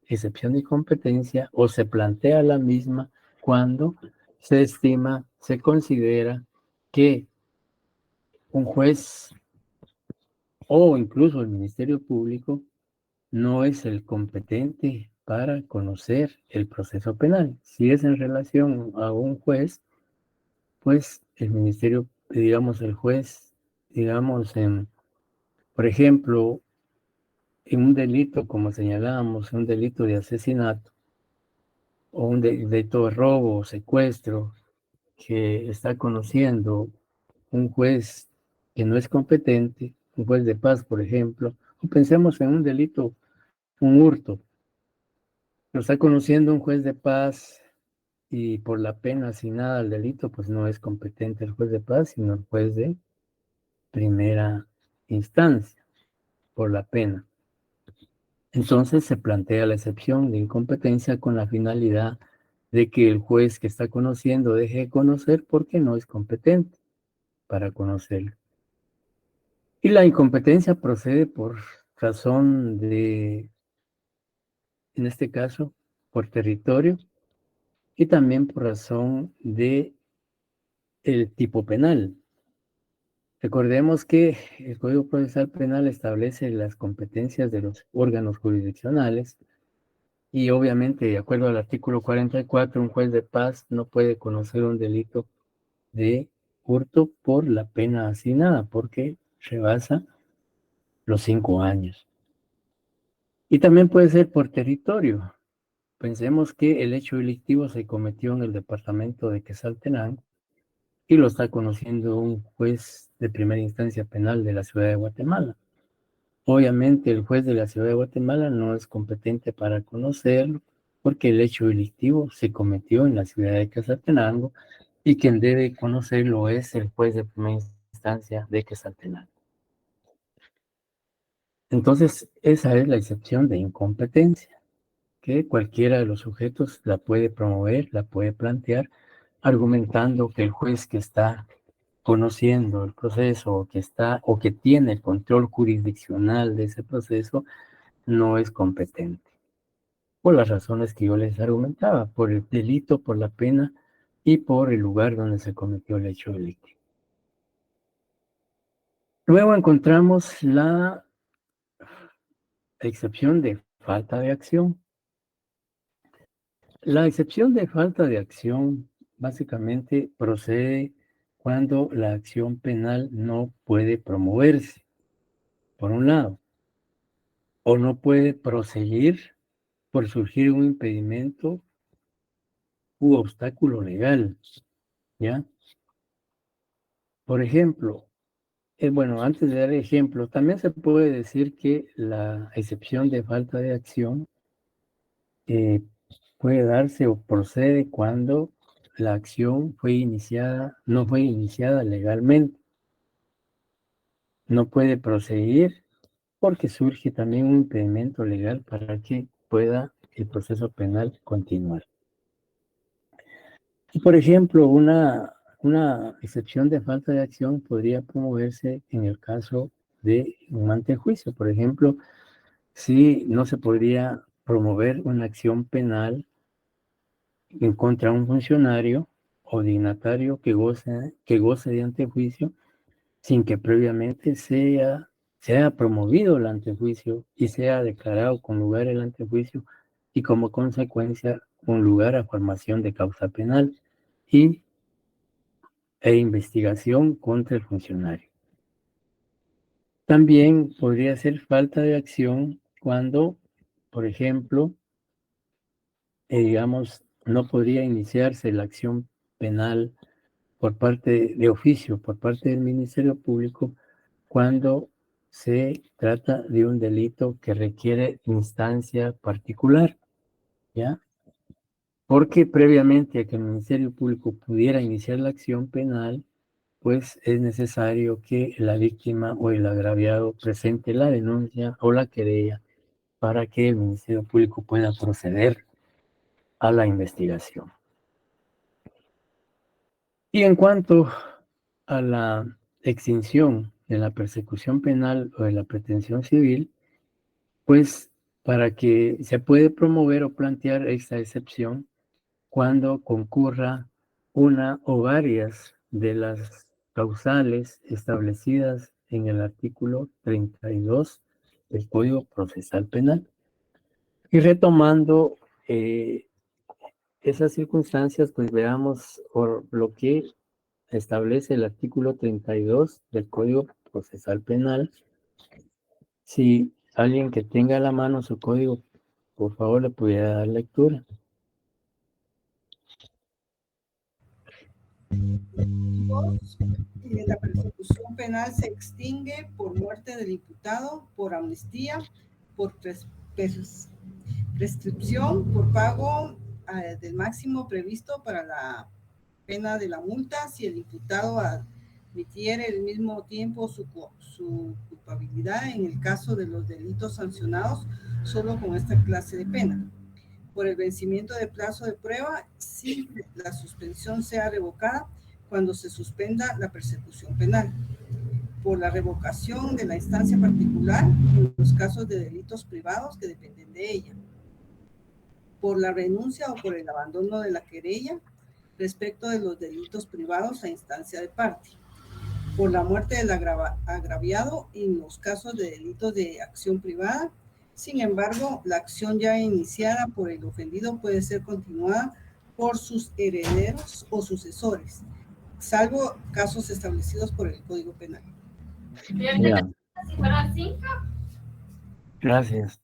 A: excepción de competencia o se plantea la misma cuando se estima, se considera que un juez o incluso el Ministerio Público no es el competente para conocer el proceso penal. Si es en relación a un juez, pues el ministerio, digamos, el juez, digamos, por ejemplo, en un delito, como señalábamos, un delito de asesinato o un delito de robo o secuestro que está conociendo un juez que no es competente, un juez de paz, por ejemplo, o pensemos en un delito, un hurto, lo está conociendo un juez de paz y por la pena asignada al delito, pues no es competente el juez de paz, sino el juez de primera instancia, por la pena. Entonces se plantea la excepción de incompetencia con la finalidad de que el juez que está conociendo deje de conocer porque no es competente para conocerlo. Y la incompetencia procede por razón de, en este caso, por territorio y también por razón de el tipo penal. Recordemos que el Código Procesal Penal establece las competencias de los órganos jurisdiccionales y obviamente, de acuerdo al artículo 44, un juez de paz no puede conocer un delito de hurto por la pena asignada porque rebasa los 5 años. Y también puede ser por territorio. Pensemos que el hecho delictivo se cometió en el departamento de Quetzaltenango y lo está conociendo un juez de primera instancia penal de la ciudad de Guatemala. Obviamente el juez de la ciudad de Guatemala no es competente para conocerlo porque el hecho delictivo se cometió en la ciudad de Quetzaltenango y quien debe conocerlo es el juez de primera instancia de Quetzaltenango. Entonces, esa es la excepción de incompetencia, que cualquiera de los sujetos la puede promover, la puede plantear, argumentando que el juez que está conociendo el proceso o que tiene el control jurisdiccional de ese proceso no es competente. Por las razones que yo les argumentaba, por el delito, por la pena y por el lugar donde se cometió el hecho delictivo. Luego encontramos la excepción de falta de acción. La excepción de falta de acción básicamente procede cuando la acción penal no puede promoverse, por un lado, o no puede proseguir por surgir un impedimento u obstáculo legal, ¿ya? Por ejemplo, bueno, antes de dar ejemplo, también se puede decir que la excepción de falta de acción puede darse o procede cuando la acción fue iniciada, no fue iniciada legalmente. No puede proseguir porque surge también un impedimento legal para que pueda el proceso penal continuar. Y por ejemplo, una excepción de falta de acción podría promoverse en el caso de un antejuicio. Por ejemplo, si no se podría promover una acción penal en contra de un funcionario o dignatario que goce de antejuicio sin que previamente se haya promovido el antejuicio y sea declarado con lugar el antejuicio y como consecuencia con lugar a formación de causa penal e investigación contra el funcionario. También podría ser falta de acción cuando, por ejemplo, digamos, no podría iniciarse la acción penal por parte de oficio, por parte del Ministerio Público, cuando se trata de un delito que requiere instancia particular, ¿ya? Porque previamente a que el Ministerio Público pudiera iniciar la acción penal, pues es necesario que la víctima o el agraviado presente la denuncia o la querella para que el Ministerio Público pueda proceder a la investigación. Y en cuanto a la extinción de la persecución penal o de la pretensión civil, pues para que se puede promover o plantear esta excepción cuando concurra una o varias de las causales establecidas en el artículo 32 del Código Procesal Penal. Y retomando esas circunstancias, pues veamos por lo que establece el artículo 32 del Código Procesal Penal. Si alguien que tenga a la mano su código, por favor, le pudiera dar lectura.
H: La persecución penal se extingue por muerte del imputado, por amnistía, por prescripción, por pago del máximo previsto para la pena de la multa si el imputado admitiere al mismo tiempo su culpabilidad en el caso de los delitos sancionados solo con esta clase de pena. Por el vencimiento de plazo de prueba, si la suspensión sea revocada cuando se suspenda la persecución penal. Por la revocación de la instancia particular en los casos de delitos privados que dependen de ella. Por la renuncia o por el abandono de la querella respecto de los delitos privados a instancia de parte. Por la muerte del agraviado en los casos de delitos de acción privada. Sin embargo, la acción ya iniciada por el ofendido puede ser continuada por sus herederos o sucesores, salvo casos establecidos por el Código Penal.
A: Ya, gracias.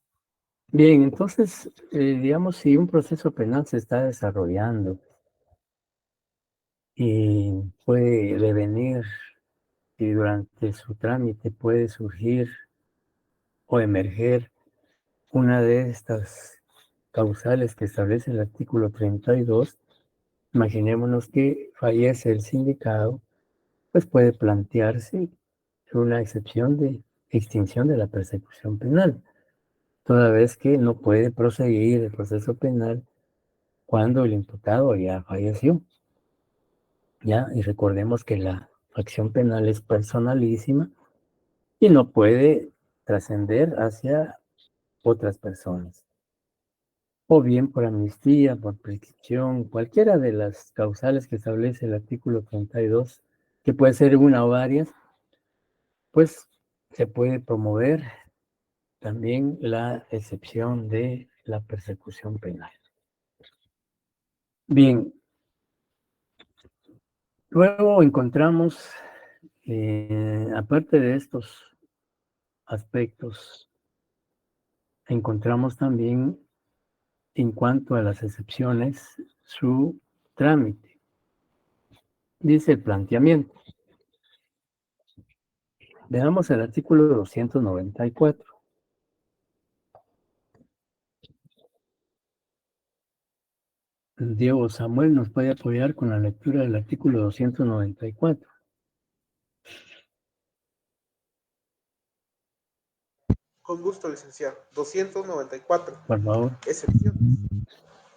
A: Bien, entonces, digamos, si un proceso penal se está desarrollando y puede devenir y durante su trámite puede surgir o emerger una de estas causales que establece el artículo 32, imaginémonos que fallece el sindicado, pues puede plantearse una excepción de extinción de la persecución penal, toda vez que no puede proseguir el proceso penal cuando el imputado ya falleció. ¿Ya? Y recordemos que la acción penal es personalísima y no puede trascender hacia otras personas. O bien por amnistía, por prescripción, cualquiera de las causales que establece el artículo 32, que puede ser una o varias, pues se puede promover también la excepción de la persecución penal. Bien, luego encontramos, aparte de estos aspectos, encontramos también en cuanto a las excepciones su trámite. Dice el planteamiento. Veamos el artículo 294. Diego Samuel nos puede apoyar con la lectura del artículo 294.
I: Con gusto, licenciado. 294.
A: Por favor.
I: Excepciones.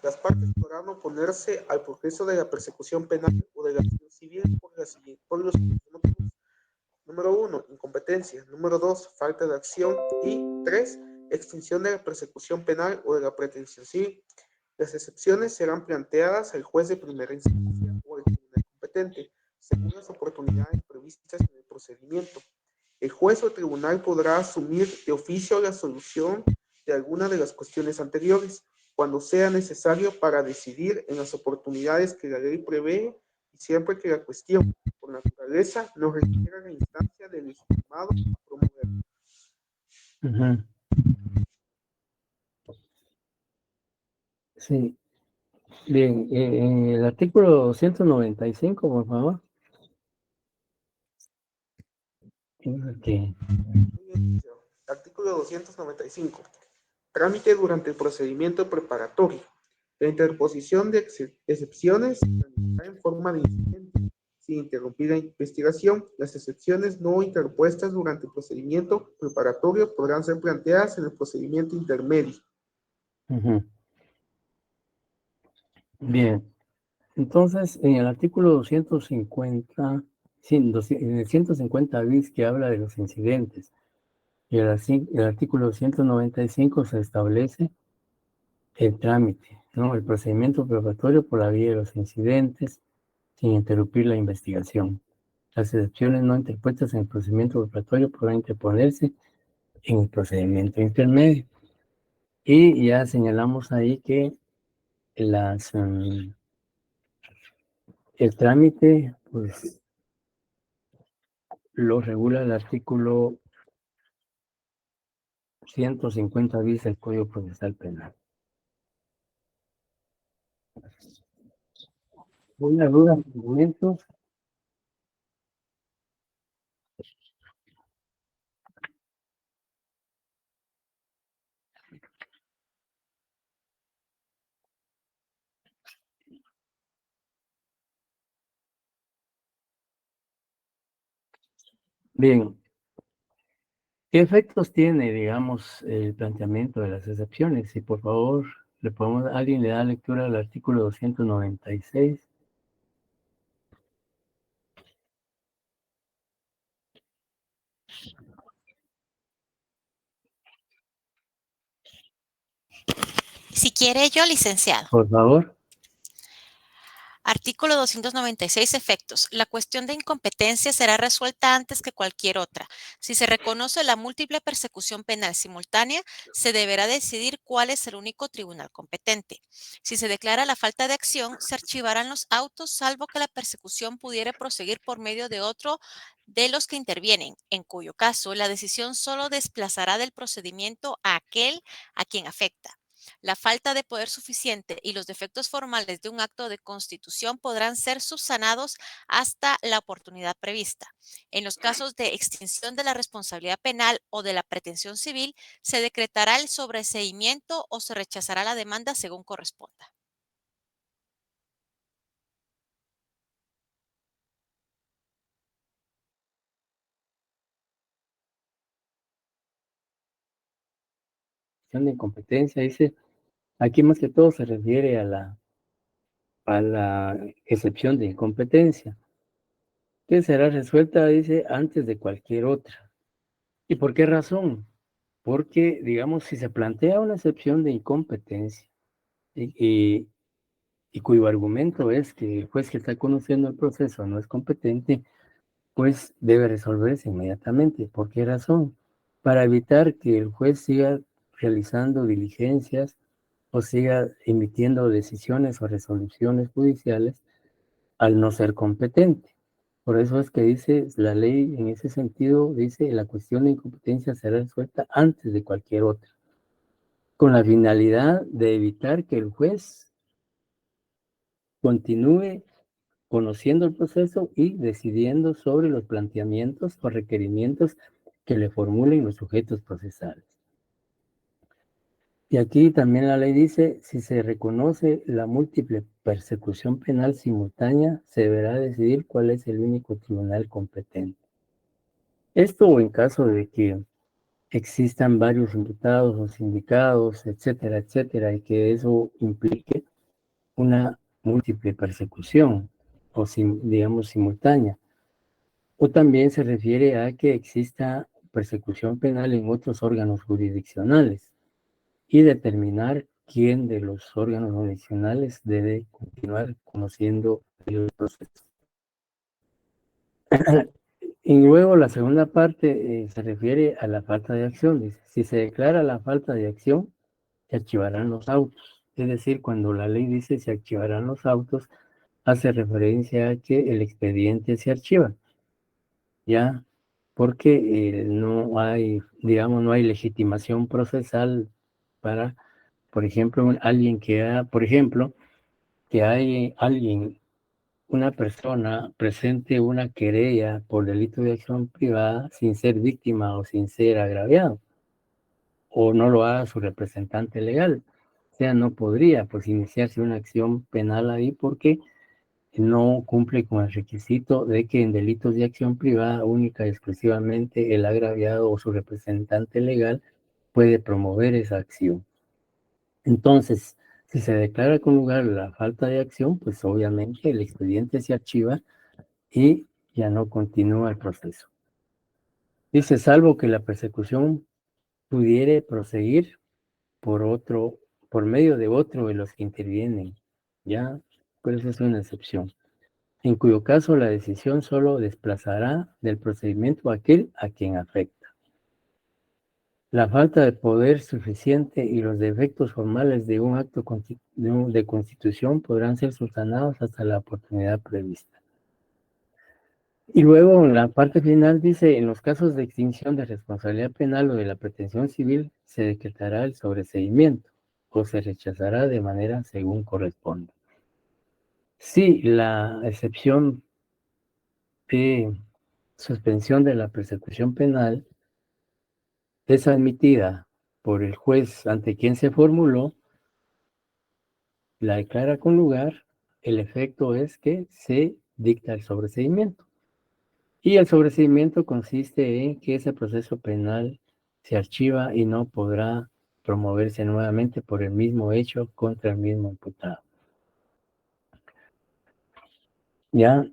I: Las partes podrán oponerse al progreso de la persecución penal o de la acción civil por los siguientes motivos. Número 1, incompetencia. Número 2, falta de acción. Y 3, extinción de la persecución penal o de la pretensión civil. Las excepciones serán planteadas al juez de primera instancia o al tribunal competente, según las oportunidades previstas en el procedimiento. El juez o tribunal podrá asumir de oficio la solución de alguna de las cuestiones anteriores, cuando sea necesario para decidir en las oportunidades que la ley prevé y siempre que la cuestión, por naturaleza, no requiera la instancia del legitimado a promover.
A: Uh-huh. Sí. Bien, en el artículo 195, por favor. Okay.
I: Artículo 295. Trámite durante el procedimiento preparatorio. La interposición de excepciones en forma de incidente, sin interrumpir la investigación. Las excepciones no interpuestas durante el procedimiento preparatorio podrán ser planteadas en el procedimiento intermedio.
A: Uh-huh. Bien, entonces en el artículo 250, sí, en el 150 bis que habla de los incidentes, y el artículo 195 se establece el trámite, ¿no? El procedimiento preparatorio por la vía de los incidentes, sin interrumpir la investigación. Las excepciones no interpuestas en el procedimiento preparatorio podrán interponerse en el procedimiento intermedio. Y ya señalamos ahí que el trámite, pues, lo regula el artículo 150 bis del Código Procesal Penal. ¿Una duda, argumentos? Bien, ¿qué efectos tiene, digamos, el planteamiento de las excepciones? Si por favor alguien le da lectura al artículo 296.
J: Si quiere yo, licenciado.
A: Por favor.
J: Artículo 296, efectos. La cuestión de incompetencia será resuelta antes que cualquier otra. Si se reconoce la múltiple persecución penal simultánea, se deberá decidir cuál es el único tribunal competente. Si se declara la falta de acción, se archivarán los autos, salvo que la persecución pudiera proseguir por medio de otro de los que intervienen, en cuyo caso la decisión solo desplazará del procedimiento a aquel a quien afecta. La falta de poder suficiente y los defectos formales de un acto de constitución podrán ser subsanados hasta la oportunidad prevista. En los casos de extinción de la responsabilidad penal o de la pretensión civil, se decretará el sobreseimiento o se rechazará la demanda según corresponda.
A: De incompetencia, dice, aquí más que todo se refiere a la excepción de incompetencia, que será resuelta, dice, antes de cualquier otra. ¿Y por qué razón? Porque, digamos, si se plantea una excepción de incompetencia y cuyo argumento es que el juez que está conociendo el proceso no es competente, pues debe resolverse inmediatamente. ¿Por qué razón? Para evitar que el juez siga realizando diligencias o siga emitiendo decisiones o resoluciones judiciales al no ser competente. Por eso es que dice la ley, en ese sentido, dice la cuestión de incompetencia será resuelta antes de cualquier otra, con la finalidad de evitar que el juez continúe conociendo el proceso y decidiendo sobre los planteamientos o requerimientos que le formulen los sujetos procesales. Y aquí también la ley dice, si se reconoce la múltiple persecución penal simultánea, se deberá decidir cuál es el único tribunal competente. Esto en caso de que existan varios imputados o sindicados, etcétera, etcétera, y que eso implique una múltiple persecución o, digamos, simultánea. O también se refiere a que exista persecución penal en otros órganos jurisdiccionales y determinar quién de los órganos jurisdiccionales debe continuar conociendo el proceso. Y luego la segunda parte se refiere a la falta de acción. Dice, si se declara la falta de acción, se archivarán los autos. Es decir, cuando la ley dice se archivarán los autos, hace referencia a que el expediente se archiva, ¿ya? Porque no hay, digamos, no hay legitimación procesal para, por ejemplo, alguien por ejemplo, que hay alguien, una persona presente una querella por delito de acción privada sin ser víctima o sin ser agraviado, o no lo haga su representante legal. O sea, no podría pues iniciarse una acción penal ahí porque no cumple con el requisito de que en delitos de acción privada única y exclusivamente el agraviado o su representante legal puede promover esa acción. Entonces, si se declara con lugar la falta de acción, pues obviamente el expediente se archiva y ya no continúa el proceso. Dice, salvo que la persecución pudiere proseguir por medio de otro de los que intervienen, ya, pues esa es una excepción, en cuyo caso la decisión solo desplazará del procedimiento aquel a quien afecta. La falta de poder suficiente y los defectos formales de un acto de constitución podrán ser subsanados hasta la oportunidad prevista. Y luego en la parte final dice, en los casos de extinción de responsabilidad penal o de la pretensión civil, se decretará el sobreseimiento o se rechazará de manera según corresponda. Si la excepción de suspensión de la persecución penal es admitida por el juez ante quien se formuló, la declara con lugar, el efecto es que se dicta el sobreseimiento. Y el sobreseimiento consiste en que ese proceso penal se archiva y no podrá promoverse nuevamente por el mismo hecho contra el mismo imputado. ¿Ya?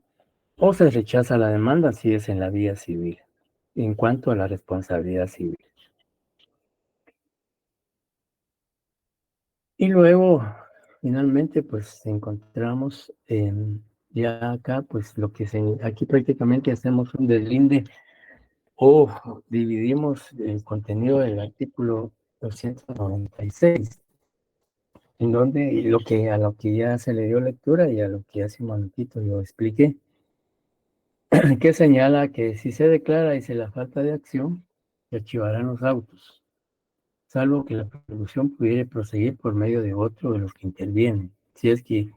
A: O se rechaza la demanda si es en la vía civil, en cuanto a la responsabilidad civil. Y luego, finalmente, pues encontramos ya acá, pues lo que aquí prácticamente hacemos un deslinde o dividimos el contenido del artículo 296, en donde a lo que ya se le dio lectura y a lo que hace un momentito yo expliqué, que señala que si se declara y se la falta de acción, se archivarán los autos, salvo que la persecución pudiera proseguir por medio de otro de los que intervienen. Si es que,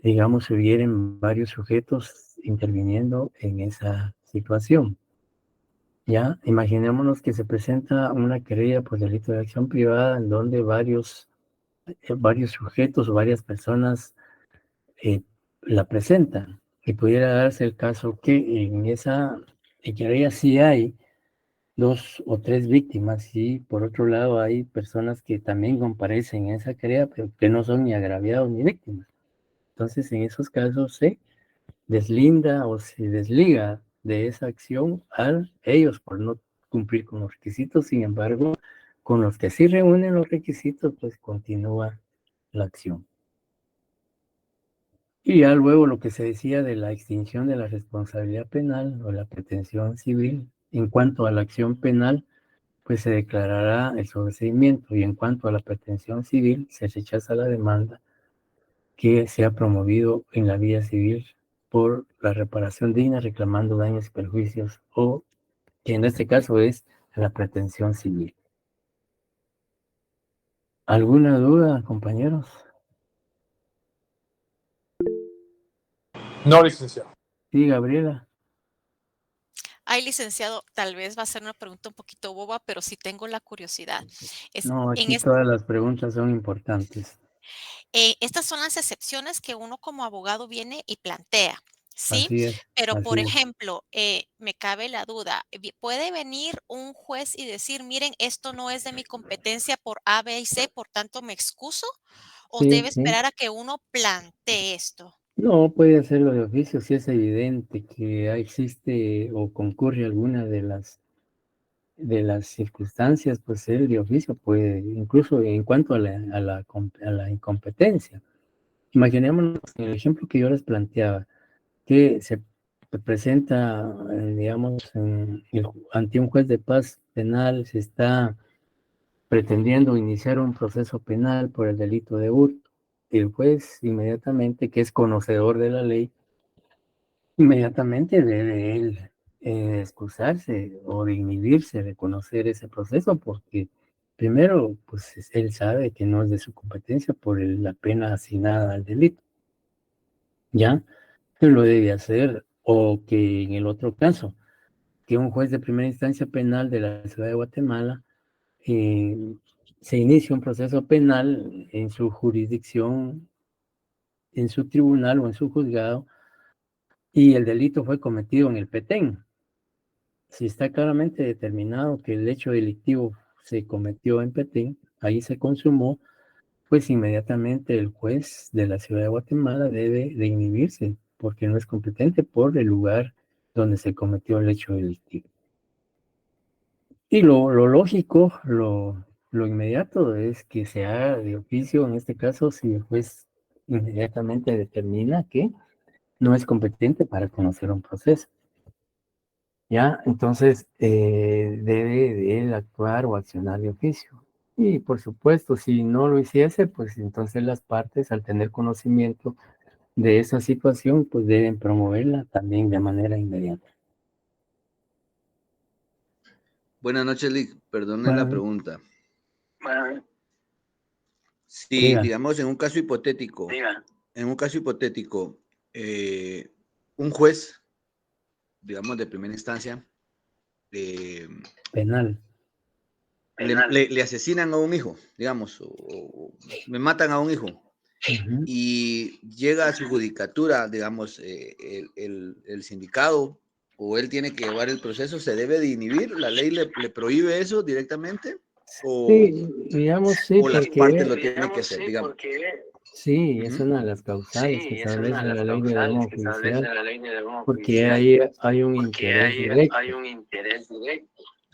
A: digamos, hubieran varios sujetos interviniendo en esa situación. Ya, imaginémonos que se presenta una querella por delito de acción privada en donde varios sujetos o varias personas la presentan. Y pudiera darse el caso que en esa querella sí hay 2 o 3 víctimas y por otro lado hay personas que también comparecen en esa querella, pero que no son ni agraviados ni víctimas. Entonces, en esos casos se deslinda o se desliga de esa acción a ellos por no cumplir con los requisitos. Sin embargo, con los que sí reúnen los requisitos, pues continúa la acción. Y ya luego lo que se decía de la extinción de la responsabilidad penal o la pretensión civil, en cuanto a la acción penal, pues se declarará el sobreseimiento, y en cuanto a la pretensión civil, se rechaza la demanda que se ha promovido en la vía civil por la reparación digna reclamando daños y perjuicios, o que en este caso es la pretensión civil. ¿Alguna duda, compañeros?
C: No, licenciado.
A: Sí, Gabriela.
J: Ay, licenciado, tal vez va a ser una pregunta un poquito boba, pero sí tengo la curiosidad.
A: No, aquí todas las preguntas son importantes.
J: Estas son las excepciones que uno como abogado viene y plantea, ¿sí?
A: Así es,
J: Pero, por
A: así es.
J: ejemplo, me cabe la duda, ¿puede venir un juez y decir, miren, esto no es de mi competencia por A, B y C, por tanto me excuso? ¿O
A: Sí,
J: debe
A: sí.
J: esperar a que uno plantee esto?
A: No, puede hacerlo de oficio si es evidente que existe o concurre alguna de las circunstancias, pues él de oficio puede, incluso en cuanto a la incompetencia. Imaginémonos el ejemplo que yo les planteaba, que se presenta, digamos, ante un juez de paz penal, se está pretendiendo iniciar un proceso penal por el delito de hurto. El juez inmediatamente, que es conocedor de la ley, inmediatamente debe él excusarse o de inhibirse de conocer ese proceso, porque primero, pues él sabe que no es de su competencia por la pena asignada al delito. ¿Ya? Lo debe hacer, o que en el otro caso, que un juez de primera instancia penal de la ciudad de Guatemala se inicie un proceso penal en su jurisdicción, en su tribunal o en su juzgado, y el delito fue cometido en el Petén. Si está claramente determinado que el hecho delictivo se cometió en Petén, ahí se consumó, pues inmediatamente el juez de la ciudad de Guatemala debe de inhibirse, porque no es competente por el lugar donde se cometió el hecho delictivo. Y lo lógico, lo inmediato es que se haga de oficio, en este caso, si el juez inmediatamente determina que no es competente para conocer un proceso. ¿Ya? Entonces, debe de él actuar o accionar de oficio. Y por supuesto, si no lo hiciese, pues entonces las partes, al tener conocimiento de esa situación, pues deben promoverla también de manera inmediata.
K: Buenas noches, Lick. Perdone la pregunta. Si,
A: Diga.
K: digamos, en un caso hipotético, un juez, digamos, de primera instancia,
A: penal,
K: le asesinan a un hijo, digamos, o me matan a un hijo, y llega a su judicatura, digamos, el sindicato o él tiene que llevar el proceso, ¿se debe de inhibir? ¿La ley le prohíbe eso directamente? ¿O,
A: Sí, digamos sí,
K: o las
A: porque
K: partes lo tienen que hacer, digamos?
A: sí, es
K: Ujú.
A: una de las causales que establece la ley de derecho judicial, porque ahí hay un interés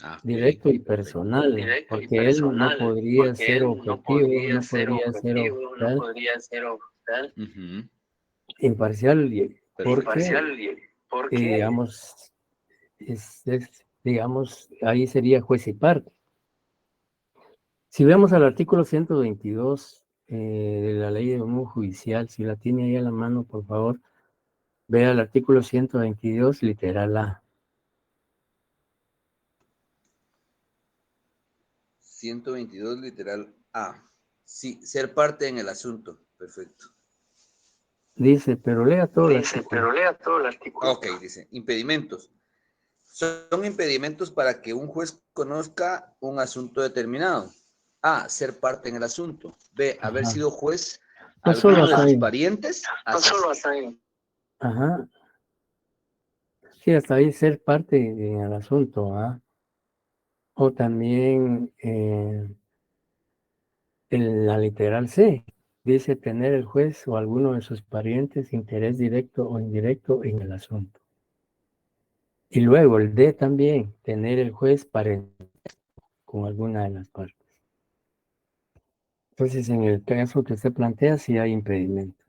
K: Ah, ok.
A: directo y personal, porque él no podría ser objetivo, no podría ser oficial,
K: Ujú.
A: imparcial,
K: Perfecto.
A: porque, digamos, digamos, ahí sería juez y parte. Si vemos al artículo 122 de la ley de derecho judicial, si la tiene ahí a la mano, por favor, vea el artículo 122, literal A.
K: 122, literal A. Sí, ser parte en el asunto. Perfecto.
A: Dice, pero lea todo el artículo.
K: Ok, dice, impedimentos. Son impedimentos para que un juez conozca un asunto determinado. A, ser parte en el asunto. B, haber
A: Ajá.
K: sido juez
A: No solo
K: alguno de
A: hasta
K: sus
A: ahí.
K: parientes.
A: Ajá. Sí, hasta ahí ser parte en el asunto, ¿ah? O también en la literal C, dice tener el juez o alguno de sus parientes interés directo o indirecto en el asunto. Y luego el D también, tener el juez parentesco con alguna de las partes. Entonces, en el caso que usted plantea, sí hay impedimento.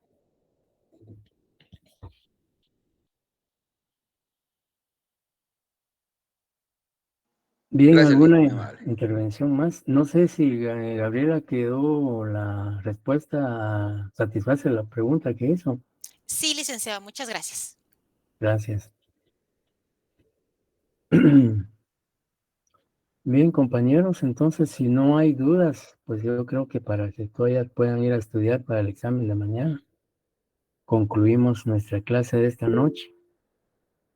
A: Bien,
K: Gracias, Lick, muy
A: ¿alguna
K: amable.
A: intervención más? No sé si Gabriela quedó la respuesta, satisface la pregunta que hizo.
J: Sí, licenciado, muchas gracias.
A: Gracias. Bien, compañeros, entonces si no hay dudas, pues yo creo que para que todavía puedan ir a estudiar para el examen de mañana, concluimos nuestra clase de esta noche.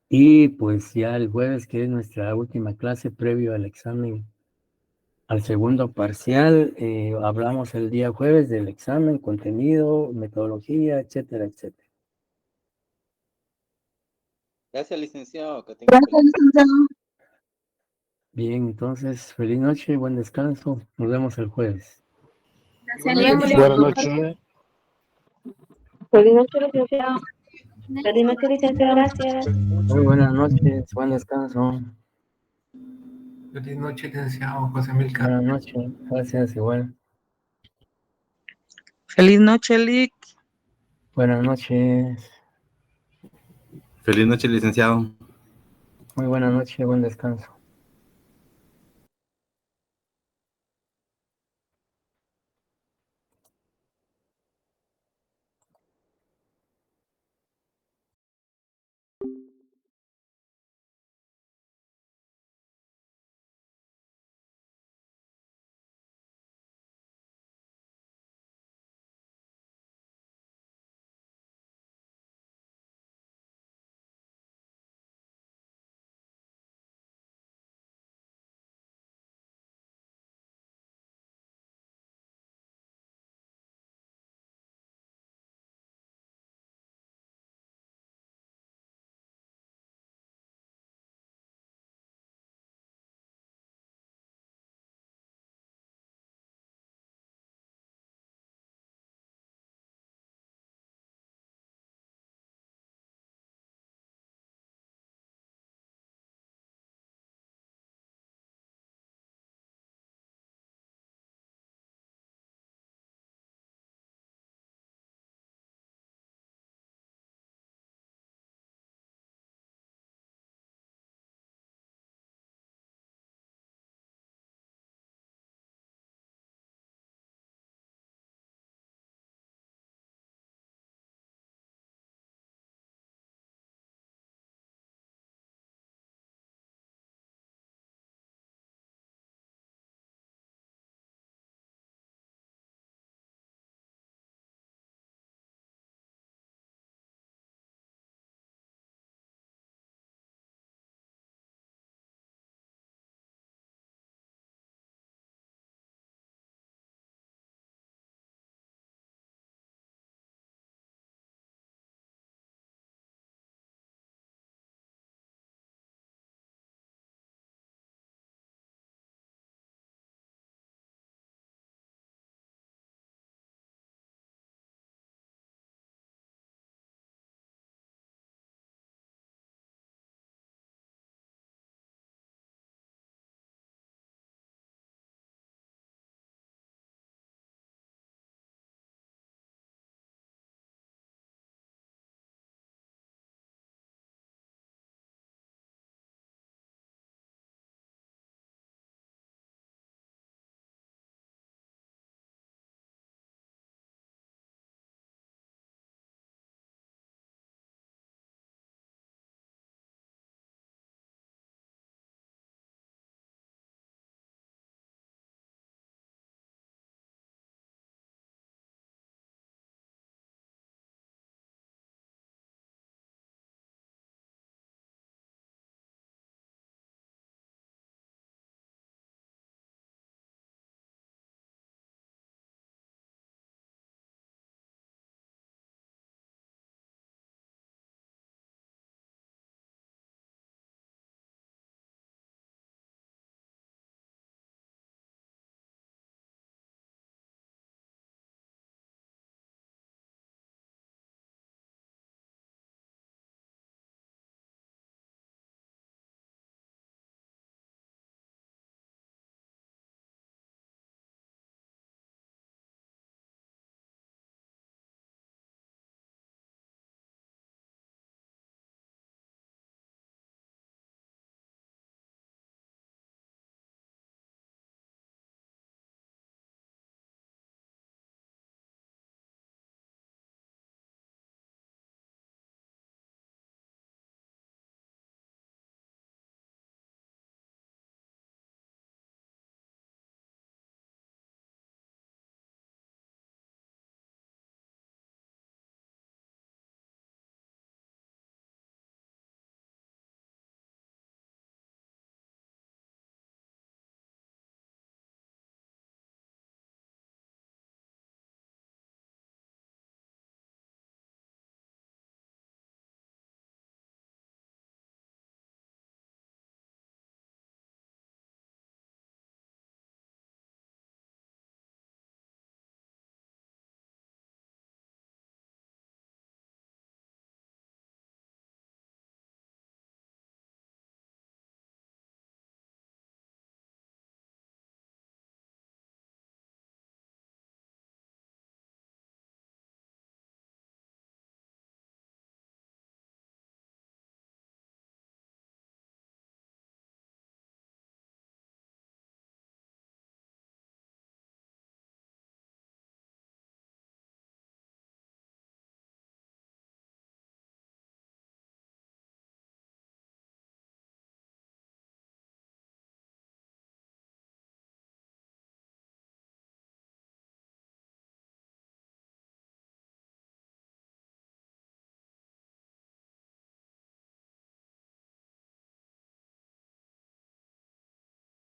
A: Y pues ya el jueves, que es nuestra última clase previo al examen, al segundo parcial, hablamos el día jueves del examen, contenido, metodología, etcétera, etcétera.
L: Gracias, licenciado. Que tenga feliz
A: Bien, entonces, feliz noche, buen descanso. Nos vemos el jueves.
M: Buenas noches.
N: Feliz noche, licenciado. Feliz noche, licenciado. Gracias.
A: Muy buenas noches, buen descanso.
O: Feliz noche, licenciado José Milcar.
A: Buenas noches, gracias, igual.
B: Feliz noche, Lick.
A: Buenas noches.
P: Feliz noche, licenciado.
A: Muy buena noche, buen descanso.